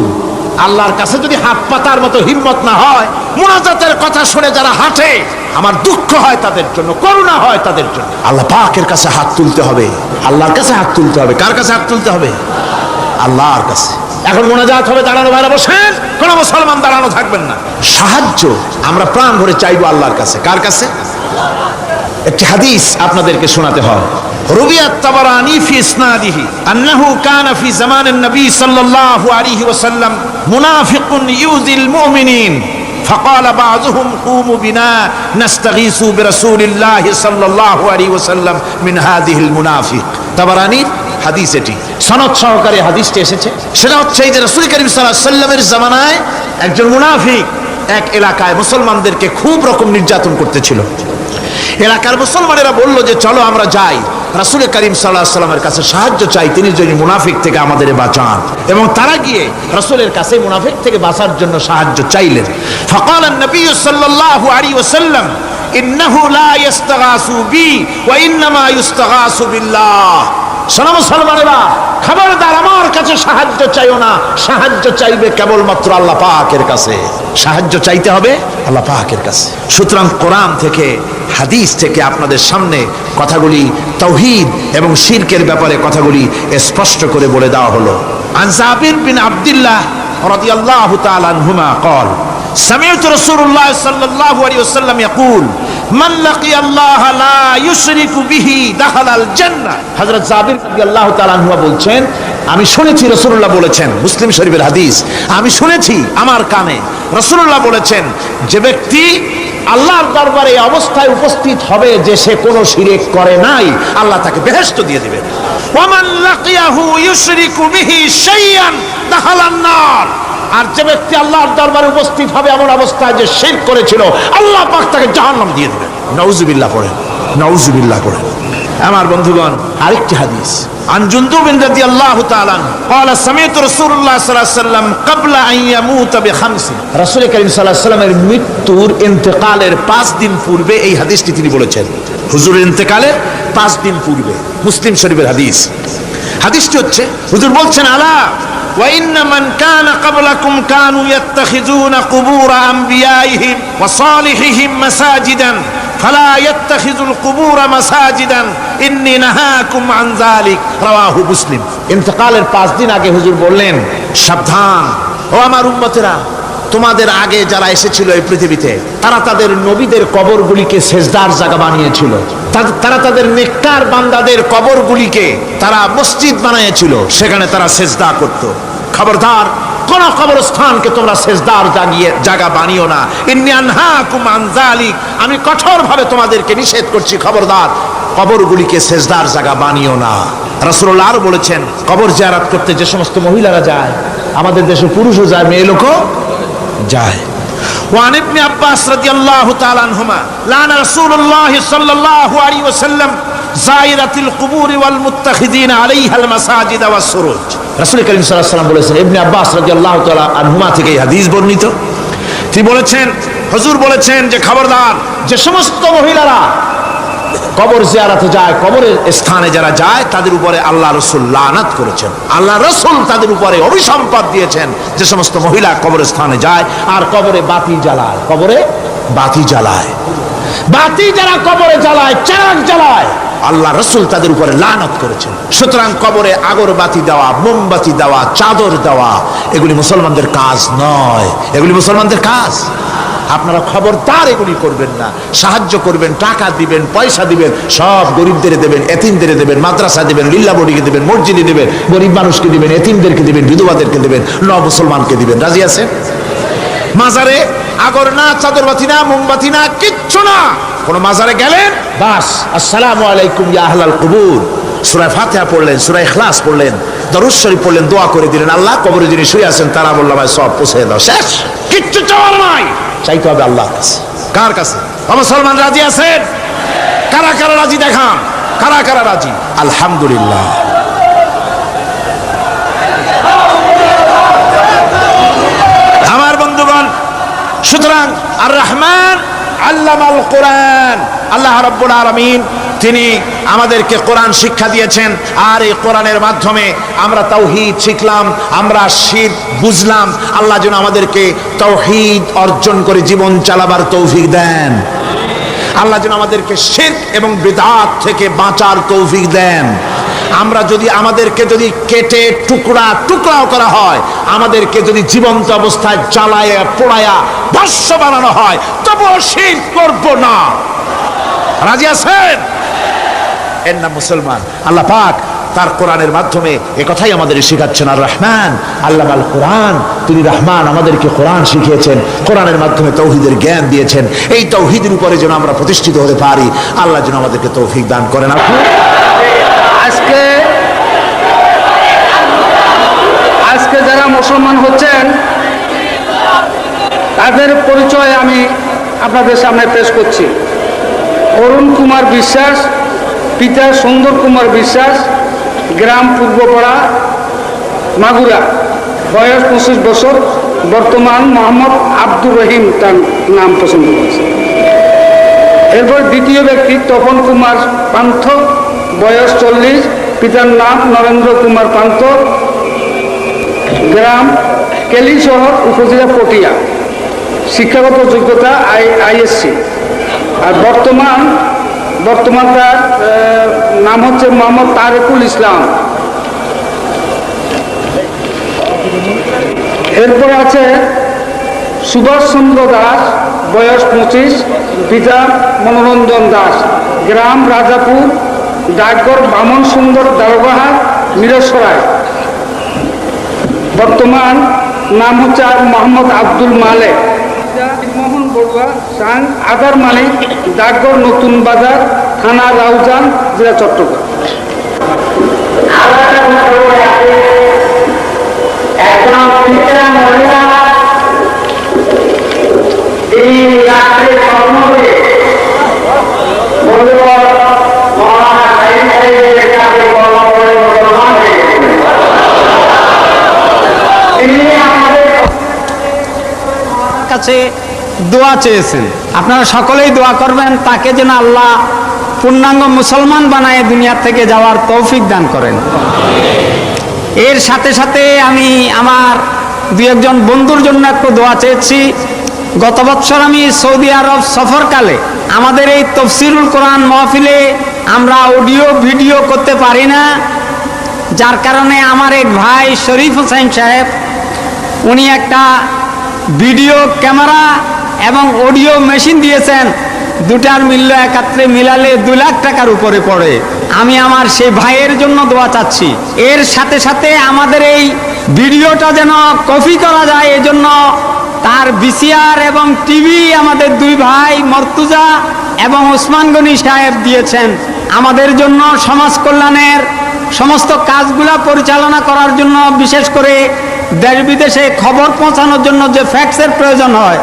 আল্লাহর কাছে যদি হাত পাতার মতো হিম্মত না হয়, মুনাজাতের কথা শুনে যারা হাঁটে, আমার দুঃখ হয় তাদের জন্য, করুণা হয় তাদের জন্য। আল্লাহ পাকের কাছে হাত তুলতে হবে, আল্লাহর কাছে হাত তুলতে হবে। কার কাছে হাত তুলতে হবে? আল্লাহর কাছে। এখন মোনাজাত হবে। দাঁড়ানো ভাইরা বসেন, কোন মুসলমান দাঁড়ানো থাকবেন না। সাহায্য আমরা প্রাণ ভরে চাইবো আল্লাহর কাছে। কার কাছে? একটি হাদিস আপনাদেরকে শোনাতে হয়। روي الطبراني في إسناده أنه كان في زمان النبي صلى الله عليه وسلم منافق يؤذي المؤمنين فقال بعضهم قوموا بنا نستغيث برسول الله صلى الله عليه وسلم من هذه المنافق। طبراني হাদিস, এটি সনদ সহকারে হাদিসটি এসেছে। সেটা হচ্ছে এই যে রাসূল করিম সাল্লাল্লাহু আলাইহি ওয়াসাল্লামের জামানায় একজন মুনাফিক এক এলাকায় মুসলমানদেরকে খুব রকম নির্যাতন করতেছিল। এলাকার মুসলমানেরা বলল যে চলো আমরা যাই, রাসূল করিম সাল্লাল্লাহু আলাইহি ওয়াসাল্লামের কাছে সাহায্য চাই, তিনি যদি মুনাফিক থেকে আমাদের বাঁচান। এবং তারা গিয়ে রাসূলের কাছে মুনাফিক থেকে বাঁচার জন্য সাহায্য চাইলেন। ফাকাল নবী সাল্লাল্লাহু আলাইহি ওয়াসাল্লাম ইন্নাহু লা ইস্তাগাসু বি ওয়া ইন্নামা ইস্তাগাসু বিল্লাহ। শোনো মুসলমানেরা, খবরদার আমার কাছে সাহায্য চাইও না, সাহায্য চাইবে কেবলমাত্র আল্লাহ পাকের কাছে। সাহায্য চাইতে হবে আল্লাহ পাকের কাছে। সুতরাং কোরআন থেকে, হাদিস থেকে আপনাদের সামনে কথাগুলি তাওহীদ এবং শিরকের ব্যাপারে কথাগুলি স্পষ্ট করে বলে দেওয়া হলো। আন জাবির বিন আব্দুল্লাহ রাদিয়াল্লাহু তাআলা আনহুমা قال سمعت رسول الله صلى الله عليه وسلم يقول من لقي الله لا يشرك به دخل الجنة। হযরত জাবির রাদিয়াল্লাহু তাআলা আনহু বলছেন, আমি শুনেছি রাসূলুল্লাহ বলেছেন, মুসলিম শরীফের হাদিস, আমি শুনেছি আমার কানে রাসূলুল্লাহ বলেছেন, যে ব্যক্তি আল্লাহর দরবারে এই অবস্থায় উপস্থিত হবে যে সে কোনো শিরক করে নাই, আল্লাহ তাকে বেহেশত দিয়ে দিবেন। ওয়ামান লাকিয়াহু ইউশরিকু বিহি শাইআন দাখালান নার। আর যে ব্যক্তি আল্লাহর দরবারে উপস্থিত হবে এমন অবস্থায় যে শিরক করেছিল, আল্লাহ পাক তাকে জাহান্নাম দিয়ে দিবেন। নাউজুবিল্লাহ পড়েন, নাউজুবিল্লাহ পড়েন। আমার বন্ধুগণ, আরেকটি হাদিস عن جندب رضي الله تعالى عنه قال سمعت رسول الله صلى الله عليه وسلم قبل ان يموت بخمس রাসূল করিম সাল্লাল্লাহু আলাইহি ওয়াসাল্লামের মৃত্যুর ইন্তেকালের 5 দিন পূর্বে এই হাদিসটি তিনি বলেছেন। হুজুরের ইন্তেকালের 5 দিন পূর্বে, মুসলিম শরীফের হাদিস। হাদিসটি হচ্ছে, হুজুর বলছেন, আলা ওয়া ইন্না মান কানা ক্বাবলাকুম কানু ইয়াত্তাখিযুনা কুবুর আমবিয়াইহিম ওয়া সালিহিহিম মাসাজিদান ফালা ইয়াত্তাখিযুল কুবুর মাসাজিদান ইন্নী নাহাকুম আন যালিক রাওয়াহু মুসলিম। ইন্তেকালের 5 দিন আগে হুজুর বললেন, সাবধান ও আমার উম্মতেরা, তোমাদের আগে যারা এসেছিল এই পৃথিবীতে তারা তাদের নবীদের কবরগুলিকে সেজদার জায়গা বানিয়েছিল, তারা তাদের নেককার বান্দাদের কবরগুলিকে তারা মসজিদ বানিয়েছিল, সেখানে তারা সেজদা করত। খবরদার, কোন কবরস্থানকে তোমরা সেজদার জায়গা বানিও না। ইন্নী আনহাকুম আন যালিক, আমি কঠোরভাবে তোমাদেরকে নিষেধ করছি, খবরদার কবরগুলিকে সেজদার জায়গা বানিও না। রাসূলুল্লাহ আরো বলেছেন, কবর জিয়ারত করতে যে সমস্ত মহিলারা যায়, আমাদের দেশে পুরুষও যায়, মেয়ে লোকও যায়। وعن ابن عباس رضي الله تعالى عنهما لعن رسول الله صلى الله عليه وسلم زائرة القبور والمتخذين عليها المساجد والسروج। রাসূল করিম সাল্লাল্লাহু আলাইহি ওয়াসাল্লাম বলেছেন, ইবনে আব্বাস রাদিয়াল্লাহু তাআলা আনহুমা থেকে এই হাদিস বর্ণিত, তিনি বলেছেন, হুজুর বলেছেন যে খবরদার, যে সমস্ত মহিলারা কবর জিয়ারতে যায়, কবরের স্থানে যারা যায়, তাদের উপরে আল্লাহ রাসূল লানত করেছেন। আল্লাহ রাসূল তাদের উপরে অভিসম্পাত দিয়েছেন যে সমস্ত মহিলা কবরস্থানে যায় আর কবরে বাতি জ্বালায়, কবরে বাতি জ্বালায়, বাতি যারা কবরে জ্বালায়, চারাক জ্বালায়, আল্লাহ রাসূল তাদের উপরে লানত করেছেন। সুতরাং কবরে আগরবাতি দেওয়া, মোমবাতি দেওয়া, চাদর দেওয়া, এগুলি মুসলমানদের কাজ নয়, এগুলি মুসলমানদের কাজ। আপনারা খবরদার এগুলি করবেন না। সাহায্য করবেন, টাকা দিবেন, পয়সা দিবেন, সব গরিবদের দেবেন, এতিমদের দেবেন, মাদ্রাসা দিবেন, লিল্লা বডিকে দিবেন, মসজিদে দিবেন, গরিব মানুষকে দিবেন, এতিমদেরকে দিবেন, বিধবাদেরকে দিবেন, মুসলমানকে দিবেন। রাজি আছেন? মাজারে আগর না, চাদরবাতি না, মোমবাতি না, কিচ্ছু না। কোন মাজারে গেলেন, বাস আসসালামু আলাইকুম ইয়া আহলাল কুবুর, সূরা ফাতিহা পড়লেন, সূরা ইখলাস পড়লেন, দরুদ শরীফ পড়লেন, দোয়া করে দিলেন, আল্লাহ কবরে যিনি শুয়ে আছেন তারা বললাম ভাই সব পৌঁছে দাও, শেষ। কিচ্ছু চাওয়ার নাই, চাইতে হবে আল্লাহর কাছে। কার কাছে? মুসলমান রাজি আছেন? কারা কারা রাজি দেখান, কারা কারা রাজি? আলহামদুলিল্লাহ। আমার বন্ধুগণ, সুতরাং আর রহমান আল্লামাল কোরআন, আল্লাহ রাব্বুল আলামিন তিনি আমাদেরকে কোরআন শিক্ষা দিয়েছেন, আর এই কোরআনের মাধ্যমে আমরা তাওহীদ শিখলাম, আমরা শিরক বুঝলাম। আল্লাহ যেন আমাদেরকে তাওহীদ অর্জন করে জীবন চালাবার তৌফিক দেন। আল্লাহ যেন আমাদেরকে শিরক এবং বিদআত থেকে বাঁচার তৌফিক দেন। আমরা যদি আমাদেরকে যদি কেটে টুকরা টুকরাও করা হয়, আমাদেরকে যদি জীবন্ত অবস্থায় জ্বালায়া পোড়ায়া ভস্ম বানানো হয়, তবুও শিরক করব না। রাজি আছেন? এর নাম মুসলমান। আল্লাহ পাক তার কোরআনের মাধ্যমে এ কথাই আমাদের শেখাচ্ছেন, আর রহমান আল্লামাল কোরআন, তিনি রহমান, আমাদেরকে কোরআন শিখিয়েছেন, কোরআনের মাধ্যমে তাওহীদের জ্ঞান দিয়েছেন। এই তাওহীদের উপরে যেন আমরা প্রতিষ্ঠিত হতে পারি, আল্লাহ যেন আমাদেরকে তৌফিক দান করেন। আজকে যারা মুসলমান হচ্ছেন তাদের পরিচয় আমি আপনাদের সামনে পেশ করছি। অরুণ কুমার বিশ্বাস, পিতা সুন্দর কুমার বিশ্বাস, গ্রাম পূর্বপাড়া, মাগুরা, বয়স 25 বছর, বর্তমান মোহাম্মদ আব্দুর রহিম তার নাম পছন্দ করেছে। এরপর দ্বিতীয় ব্যক্তি তপন কুমার পান্থ, বয়স 40, পিতার নাম নরেন্দ্র কুমার পান্থ, গ্রাম কেলিশহর, উপজেলা পটিয়া, শিক্ষাগত যোগ্যতা আইএসসি। আর বর্তমান তার নাম হচ্ছে মোহাম্মদ তারেকুল ইসলাম। এরপর আছে সুভাষ চন্দ্র দাস, বয়স 25, পিতা মনোরঞ্জন দাস, গ্রাম রাজাপুর, ডাকঘর বামন সুন্দর, দারোগাহাট, মিরসরাই। বর্তমান নাম হচ্ছে মোহাম্মদ আব্দুল মালেক, মোহন বড়ুয়া, সাং আদার মালিক, ডাকঘর নতুন বাজার, থানা রাউজান, জেলা চট্টগ্রাম। এই কাছে দোয়া চেয়েছেন। আপনারা সকলেই দোয়া করবেন তাকে যেন আল্লাহ পূর্ণাঙ্গ মুসলমান বানায় দুনিয়া থেকে যাওয়ার তৌফিক দান করেন। এর সাথে সাথে আমি আমার দু একজন বন্ধুর জন্য একটু দোয়া চেয়েছি। গত বছর আমি সৌদি আরব সফরকালে আমাদের এই তফসিরুল কোরআন মাহফিলে আমরা অডিও ভিডিও করতে পারি না, যার কারণে আমার এক ভাই শরীফ হোসেন সাহেব উনি একটা ভিডিও ক্যামেরা এবং অডিও মেশিন দিয়েছেন। দুটার মূল্য একাত্রে মিলালে 2 লাখ টাকার উপরে পড়ে। আমি আমার সেই ভাইয়ের জন্য দোয়া চাচ্ছি। এর সাথে সাথে আমাদের এই ভিডিওটা যেন কপি করা যায়, এজন্য তার ভিসিআর এবং টিভি আমাদের 2 ভাই মর্তুজা এবং ওসমান গনি সাহেব দিয়েছেন। আমাদের জন্য সমাজ কল্যাণের সমস্ত কাজগুলা পরিচালনা করার জন্য, বিশেষ করে দেশ বিদেশে খবর পৌঁছানোর জন্য যে ফ্যাক্সের প্রয়োজন হয়,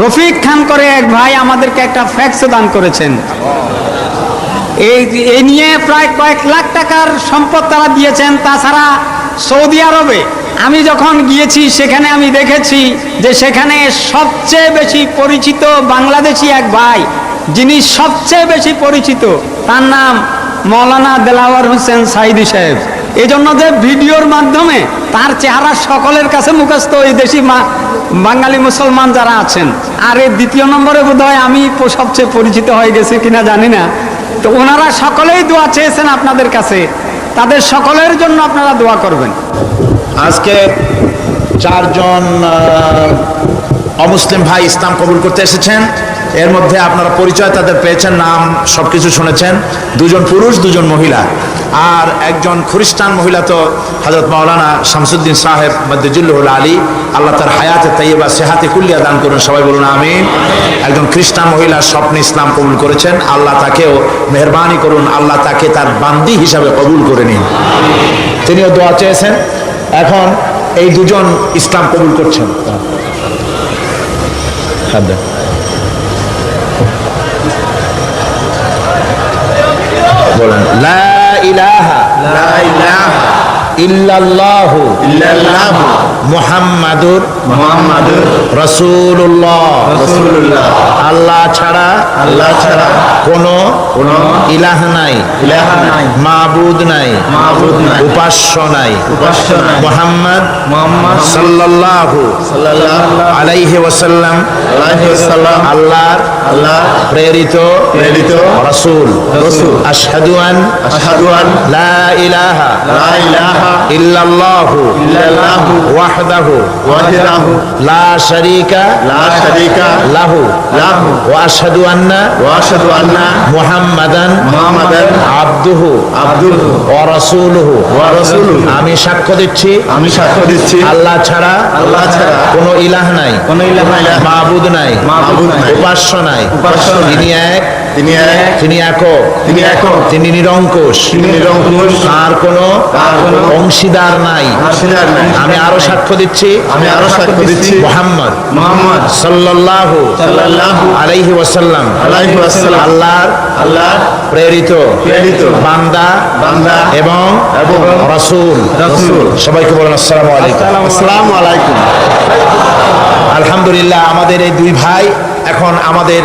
রফিক খান করে এক ভাই আমাদেরকে একটা ফ্যাক্স দান করেছেন। এই নিয়ে প্রায় কয়েক লাখ টাকার সম্পদ তারা দিয়েছেন। তাছাড়া সৌদি আরবে আমি যখন গিয়েছি সেখানে আমি দেখেছি যে সেখানে সবচেয়ে বেশি পরিচিত বাংলাদেশি এক ভাই, যিনি সবচেয়ে বেশি পরিচিত, তার নাম মৌলানা দেলাওয়ার হোসেন সাইদি সাহেব। এই জন্য যে ভিডিওর মাধ্যমে তার চেহারা সকলের কাছে মুখস্থ, এই দেশি বাঙালি মুসলমান যারা আছেন। আর এই দ্বিতীয় নম্বরে বোধহয় আমি সবচেয়ে পরিচিত হয়ে গেছি কিনা জানি না। তো ওনারা সকলেই দোয়া চেয়েছেন আপনাদের কাছে, তাদের সকলের জন্য আপনারা দোয়া করবেন। আজকে 4 জন অমুসলিম ভাই ইসলাম কবুল করতে এসেছেন। এর মধ্যে আপনারা পরিচয় তাদের পেয়েছেন, নাম সবকিছু শুনেছেন। 2 জন পুরুষ, 2 জন মহিলা। আর একজন খ্রিস্টান মহিলা তো হযরত মাওলানা শামসুদ্দিন সাহেব মদ্দুজুল্লাহুল আলী, আল্লাহ তার হায়াতে তাইয়্যিবা সেহাতে কুল্লিয়া দান করুন, সবাই বলুন আমিন। একজন খ্রিস্টান মহিলা স্বপ্নে ইসলাম কবুল করেছেন, আল্লাহ তাকেও মেহেরবানি করুন, আল্লাহ তাকে তার বান্দি হিসাবে কবুল করে নিন। তিনিও দোয়া চেয়েছেন। এখন এই 2 জন ইসলাম কবুল করছেন। বলেন লা ইলাহা ইল্লাল্লাহু মুহাম্মাদুর রাসূলুল্লাহ। আল্লাহ ছাড়া কোনো ইলাহ নাই, মাবুদ নাই, উপাস্য নাই। মুহাম্মদ সাল্লাল্লাহু আলাইহি ওয়াসাল্লাম আল্লাহর প্রেরিত রাসূল। আশহাদু আন লা ইলাহা ইল্লাল্লাহু ওয়াহদাহু লা শারীকা লাহু ওয়া আশহাদু আন্না মুহাম্মাদান আবদুহু ওয়া রাসূলুহু। আমি সাক্ষ্য দিচ্ছি আল্লাহ ছাড়া কোনো ইলাহ নাই, মাবুদ নাই, উপাস্য নাই। তিনি একক, তিনি নিরঙ্কুশ, তার কোনো অংশীদার নাই। আমি আরো সাক্ষ্য দিচ্ছি মুহাম্মদ সাল্লাল্লাহু আলাইহি ওয়াসাল্লাম আল্লাহর প্রেরিত বান্দা এবং রাসূল। সবাইকে বলেন আসসালামু আলাইকুম। আলহামদুলিল্লাহ, আমাদের এই 2 ভাই এখন আমাদের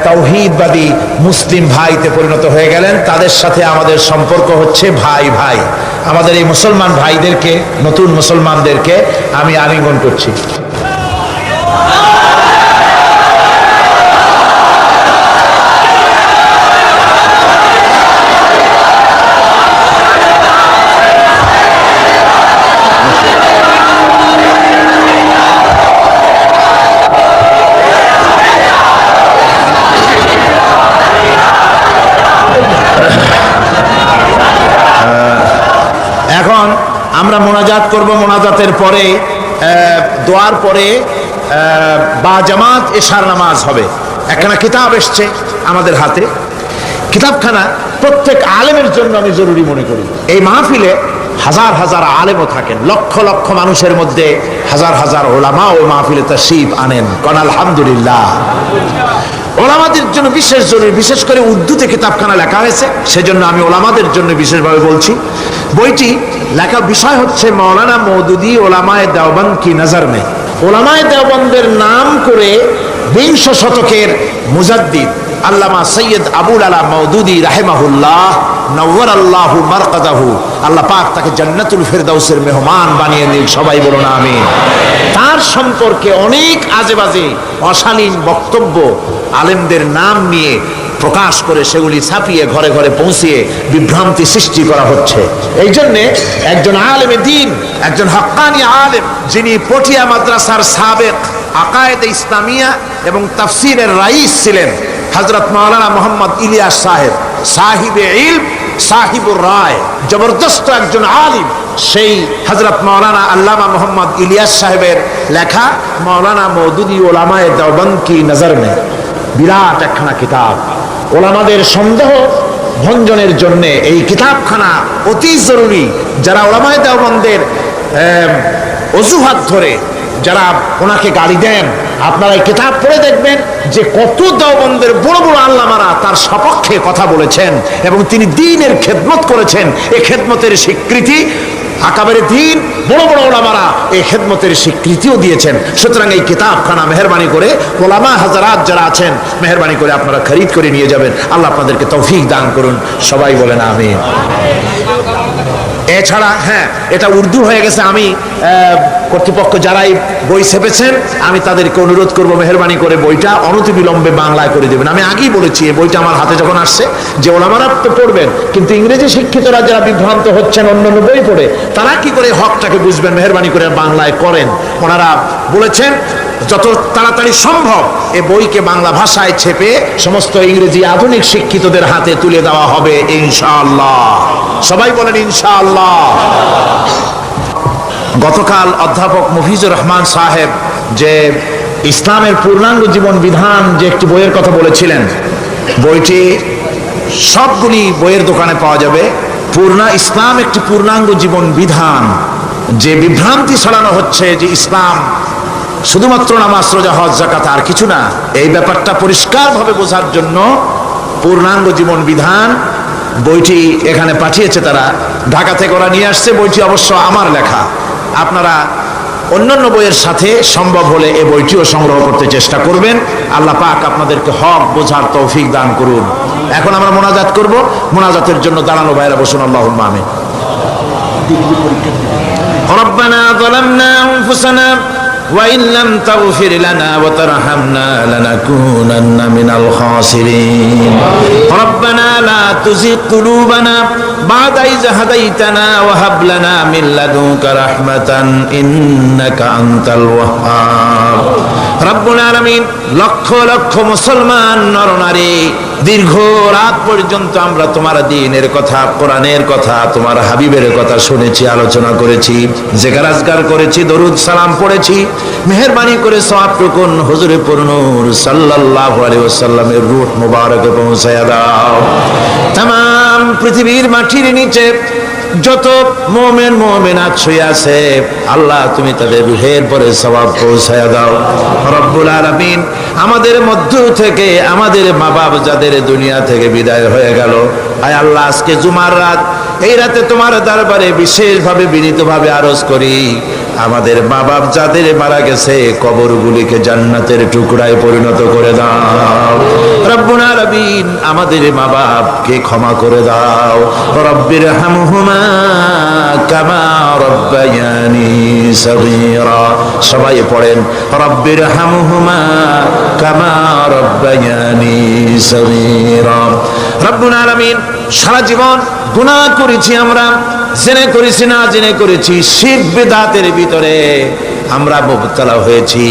তাওহীদবাদী মুসলিম ভাইতে পরিণত হয়ে গেলেন। তাদের সাথে আমাদের সম্পর্ক হচ্ছে ভাই ভাই। আমাদের এই মুসলমান ভাইদেরকে, নতুন মুসলমানদেরকে আমি আলিঙ্গন করছি। এখন আমরা মোনাজাত করব। মোনাজাতের পরে দোয়ার পরে বা জামাত এশার নামাজ হবে। একখানা কিতাব এসছে আমাদের হাতে। কিতাবখানা প্রত্যেক আলেমের জন্য আমি জরুরি মনে করি। এই মাহফিলে হাজার হাজার আলেমও থাকেন, লক্ষ লক্ষ মানুষের মধ্যে হাজার হাজার ওলামা ওই মাহফিলে তাশরীফ আনেন। কোন আলহামদুলিল্লাহ। ওলামাদের জন্য বিশেষ জরুরি, বিশেষ করে উর্দুতে কিতাবখানা লেখা হয়েছে, সেজন্য আমি ওলামাদের জন্য বিশেষভাবে বলছি। বইটি লেখা বিষয় হচ্ছে মৌলানা মওদুদি ওলামায়ে দেওবন্দ কি নজর মে। ওলামায়ে দেওবন্দের নাম করে বিংশ শতকের মুজাদ্দিদ আল্লামা সৈয়দ আবুল আলা মওদুদি রাহিমাহুল্লাহ নওয়ারাল্লাহু মারকাদাহু, আল্লাহ পাক তাকে জান্নাতুল ফেরদাউসের মেহমান বানিয়ে নিন, সবাই বলুন আমিন। তার সম্পর্কে অনেক আজেবাজে অশালীন বক্তব্য আলেমদের নাম নিয়ে প্রকাশ করে সেগুলি ছাপিয়ে ঘরে ঘরে পৌঁছিয়ে বিভ্রান্তি সৃষ্টি করা হচ্ছে। এই জন্যে একজন আলেমে দ্বীন, একজন হক্কানি আলেম, যিনি পটিয়া মাদ্রাসার সাবেক আকায়েদে ইসলামিয়া এবং তাফসিরের রাইস ছিলেন, হযরত মাওলানা মোহাম্মদ ইলিয়াস সাহেব, সাহিবে ইলম সাহিবুর রায়, জবরদস্ত একজন আলিম, সেই হযরত মাওলানা আল্লামা মোহাম্মদ ইলিয়াস সাহেবের লেখা মাওলানা মওদুদি ওলামায়ে দেওবন্দ কি নজর মে, বিরাট একখানা কিতাব। ওলামাদের সন্দেহ ভঞ্জনের জন্য এই কিতাবখানা অতি জরুরি। যারা ওলামায়ে দেওবন্দের অজুহাত ধরে যারা ওনাকে গালি দেন, আপনারা এই কিতাব পড়ে দেখবেন যে কত দেওবন্দের বড় বড় আল্লামারা তার সপক্ষে কথা বলেছেন এবং তিনি দ্বীনের খেদমত করেছেন। এই খেদমতের স্বীকৃতি আকাবের দ্বীন বড় বড় ওলামারা এই খেদমতের স্বীকৃতিও দিয়েছেন। সুতরাং এই কিতাবখানা মেহেরবানি করে ওলামা হাজারাত যারা আছেন মেহেরবানি করে আপনারা খরিদ করে নিয়ে যাবেন। আল্লাহ আপনাদেরকে তৌফিক দান করুন, সবাই বলেন আমিন। এছাড়া হ্যাঁ, এটা উর্দু হয়ে গেছে। আমি কর্তৃপক্ষ যারাই বই ছেপেছেন আমি তাদেরকে অনুরোধ করব মেহেরবানি করে বইটা অনতিবিলম্বে বাংলায় করে দেবেন। আমি আগেই বলেছি এই বইটা আমার হাতে যখন আসছে যে ওলামারা তো পড়বেন, কিন্তু ইংরেজি শিক্ষিতরা যারা বিভ্রান্ত হচ্ছেন অন্যান্য বই পড়ে তারা কি করে হকটাকে বুঝবেন, মেহেরবানি করে বাংলায় করেন। ওনারা বলেছেন যত তাড়াতাড়ি সম্ভব এ বইকে বাংলা ভাষায় ছেপে সমস্ত ইংরেজি আধুনিক শিক্ষিতদের হাতে তুলে দেওয়া হবে ইনশাআল্লাহ। সবাই বলেন ইনশাআল্লাহ। গতকাল অধ্যাপক মুফিজুর রহমান সাহেব যে ইসলামের পূর্ণাঙ্গ জীবন বিধান যে একটি বইয়ের কথা বলেছিলেন, বইটি সবগুলি বইয়ের দোকানে পাওয়া যাবে। ইসলাম একটি পূর্ণাঙ্গ জীবন বিধান। যে বিভ্রান্তি ছড়ানো হচ্ছে যে ইসলাম শুধুমাত্র নামাজ, রোজা, হজ, যাকাত আর কিছু না, এই ব্যাপারটা পরিষ্কারভাবে বোঝার জন্য পূর্ণাঙ্গ জীবন বিধান বইটি এখানে পাঠিয়েছে তারা, ঢাকা থেকে ওরা নিয়ে আসছে। বইটি অবশ্য আমার লেখা। আপনারা অন্যান্য বইয়ের সাথে সম্ভব হলে এই বইটিও সংগ্রহ করতে চেষ্টা করবেন। আল্লাহ পাক আপনাদেরকে হক বোঝার তৌফিক দান করুন। এখন আমরা মোনাজাত করব। মোনাজাতের জন্য দাঁড়ানো ভাইরা বসুন। আল্লাহুম্মা আমিন। রব্বানা যালামনা আনফুসানা وإن لم تغفر لنا وترحمنا لنكونن من الخاسرين ربنا لا تزغ قلوبنا بعد إذ هديتنا وهب لنا من لدنك رحمة إنك أنت الوهاب رب العالمين লক্ষ লক্ষ মুসলমান নরনারী দীর্ঘ রাত পর্যন্ত আমরা তোমার দ্বীনের কথা, কোরআনের কথা, তোমার হাবিবের কথা শুনেছি, আলোচনা করেছি, জিকির আজকার করেছি, দরুদ সালাম পড়েছি। মেহেরবানি করে সওয়াবটুকুন হুজুরে পুরনূর সাল্লাল্লাহু আলাইহি ওয়াসাল্লামের রূহ মুবারকে পৌঁছায়া দাও। तमाम পৃথিবীর মাটির নিচে যত মুমিন মুমিনাত শুয়ে আছে আল্লাহ তুমি তাদের রূহের পরে সওয়াব পৌঁছায়া দাও রব্বুল আলামিন। আমাদের মধ্য থেকে আমাদের মা বাপ যাদের দুনিয়া থেকে বিদায় হয়ে গেল, আয় আল্লাহ আজকে জুমার রাত, এই রাতে তোমার দরবারে বিশেষভাবে বিনীতভাবে আরজ করি আমাদের মা বাপ যাদের মারা গেছে কবরগুলিকে জান্নাতের টুকরায় পরিণত করে দাও রব্বুল আলামিন। আমাদের মা বাপকে ক্ষমা করে দাও রব্বির হামহুমা কামা রব্বায়ানি সগীরা। সবাই পড়েন রব্বির হামহুমা কামা রব্বায়ানি সগীরা। রব্বুল আলামিন সারা জীবন গুনাহ করেছি আমরা, জেনে করেছি না জেনে করেছি, শিরক বিদআতের ভিতরে আমরা মুবতালা হয়েছি।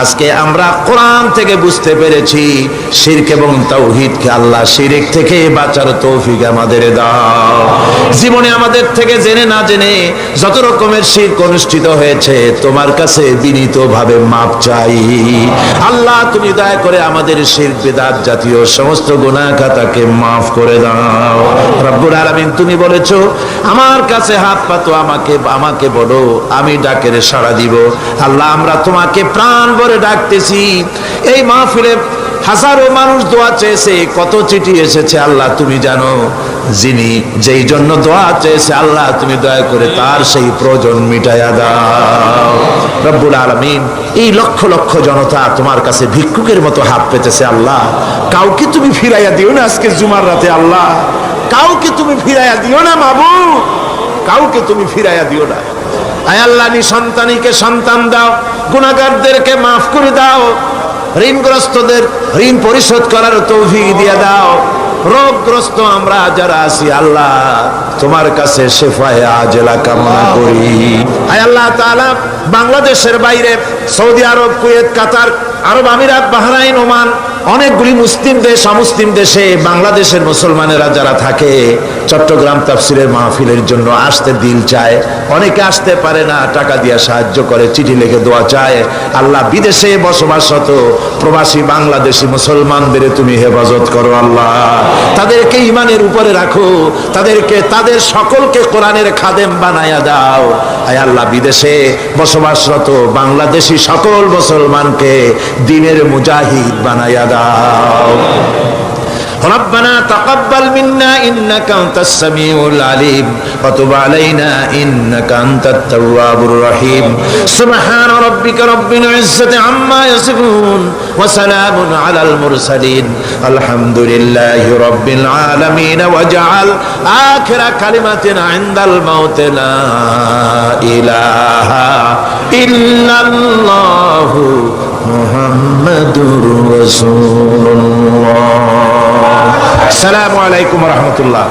আজকে আমরা কোরআন থেকে বুঝতে পেরেছি শিরক এবং তাওহীদকে, আল্লাহ শিরক থেকে বাঁচার তৌফিক আমাদের দাও। জীবনে আমাদের থেকে জেনে না জেনে যত রকমের শিরক অনুষ্ঠিত হয়েছে তোমার কাছে বিনীতভাবে মাপ চাই আল্লাহ। তুমি দয়া করে আমাদের শিরক বিদআত জাতীয় সমস্ত গুনাহ খাতাকে মাফ করে দাও রব্বুল আলামিন। তুমি বলেছো আমার কাছে হাত পাতো, আমাকে বলো, আমি ডাকের সাড়া দিব। আল্লাহ আমরা তোমাকে প্রাণ ভরে ডাকতেছি। এই মাহফিলে হাজারো মানুষ দোয়া চেয়েছে, কত চিঠি এসেছে আল্লাহ তুমি জানো। যিনি যেই জন্য দোয়া চেয়েছে আল্লাহ তুমি দয়া করে তার সেই প্রয়োজন মিটাইয়া দাও রব্বুল আলামিন। এই লক্ষ লক্ষ জনতা তোমার কাছে ভিক্ষুকের মতো হাত পেতেছে আল্লাহ, কাউকে তুমি ফিরাইয়া দিও না আজকে জুমার রাতে আল্লাহ, কাউকে তুমি ফিরাইয়া দিও না মাবুদ, কাউকে তুমি ফিরাইয়া দিও না। আয় আল্লাহ, নিঃসন্তানীকে সন্তান দাও, গুনাহগারদেরকে মাফ করে দাও, ঋণগ্রস্তদের ঋণ পরিশোধ করার তৌফিক দিয়ে দাও। রোগগ্রস্ত আমরা যারা আছি আল্লাহ তোমার কাছে শেফায়ে আজেলা কামনা করি। আয় আল্লাহ তাআলা, বাংলাদেশের বাইরে সৌদি আরব, কুয়েত, কাতার, আরব আমিরাত, বাহরাইন, ওমান, অনেকগুলি মুসলিম দেশ, অমুসলিম দেশে বাংলাদেশের মুসলমানেরা যারা থাকে চট্টগ্রাম তাফসিরের মাহফিলের জন্য আসতে দিল চায়, অনেকে আসতে পারে না, টাকা দিয়ে সাহায্য করে, চিঠি লিখে দোয়া চায়। আল্লাহ, বিদেশে বসবাসরত প্রবাসী বাংলাদেশি মুসলমানদের তুমি হেফাজত করো আল্লাহ, তাদেরকে ঈমানের উপরে রাখো, তাদের সকলকে কোরআনের খাদেম বানায়া দাও। আয় আল্লাহ, বিদেশে বসবাসরত বাংলাদেশি সকল মুসলমানকে দ্বীনের মুজাহিদ বানায়া দাও। ربنا تقبل منا إنك أنت السميع العليم وتب علينا إنك أنت التواب الرحيم سبحان ربك رب العزة عما يصفون وسلام على المرسلين الحمد لله رب العالمين واجعل آخر كلمتنا عند الموت لا إله إلا الله محمد رسول الله। السلام عليكم ورحمة الله।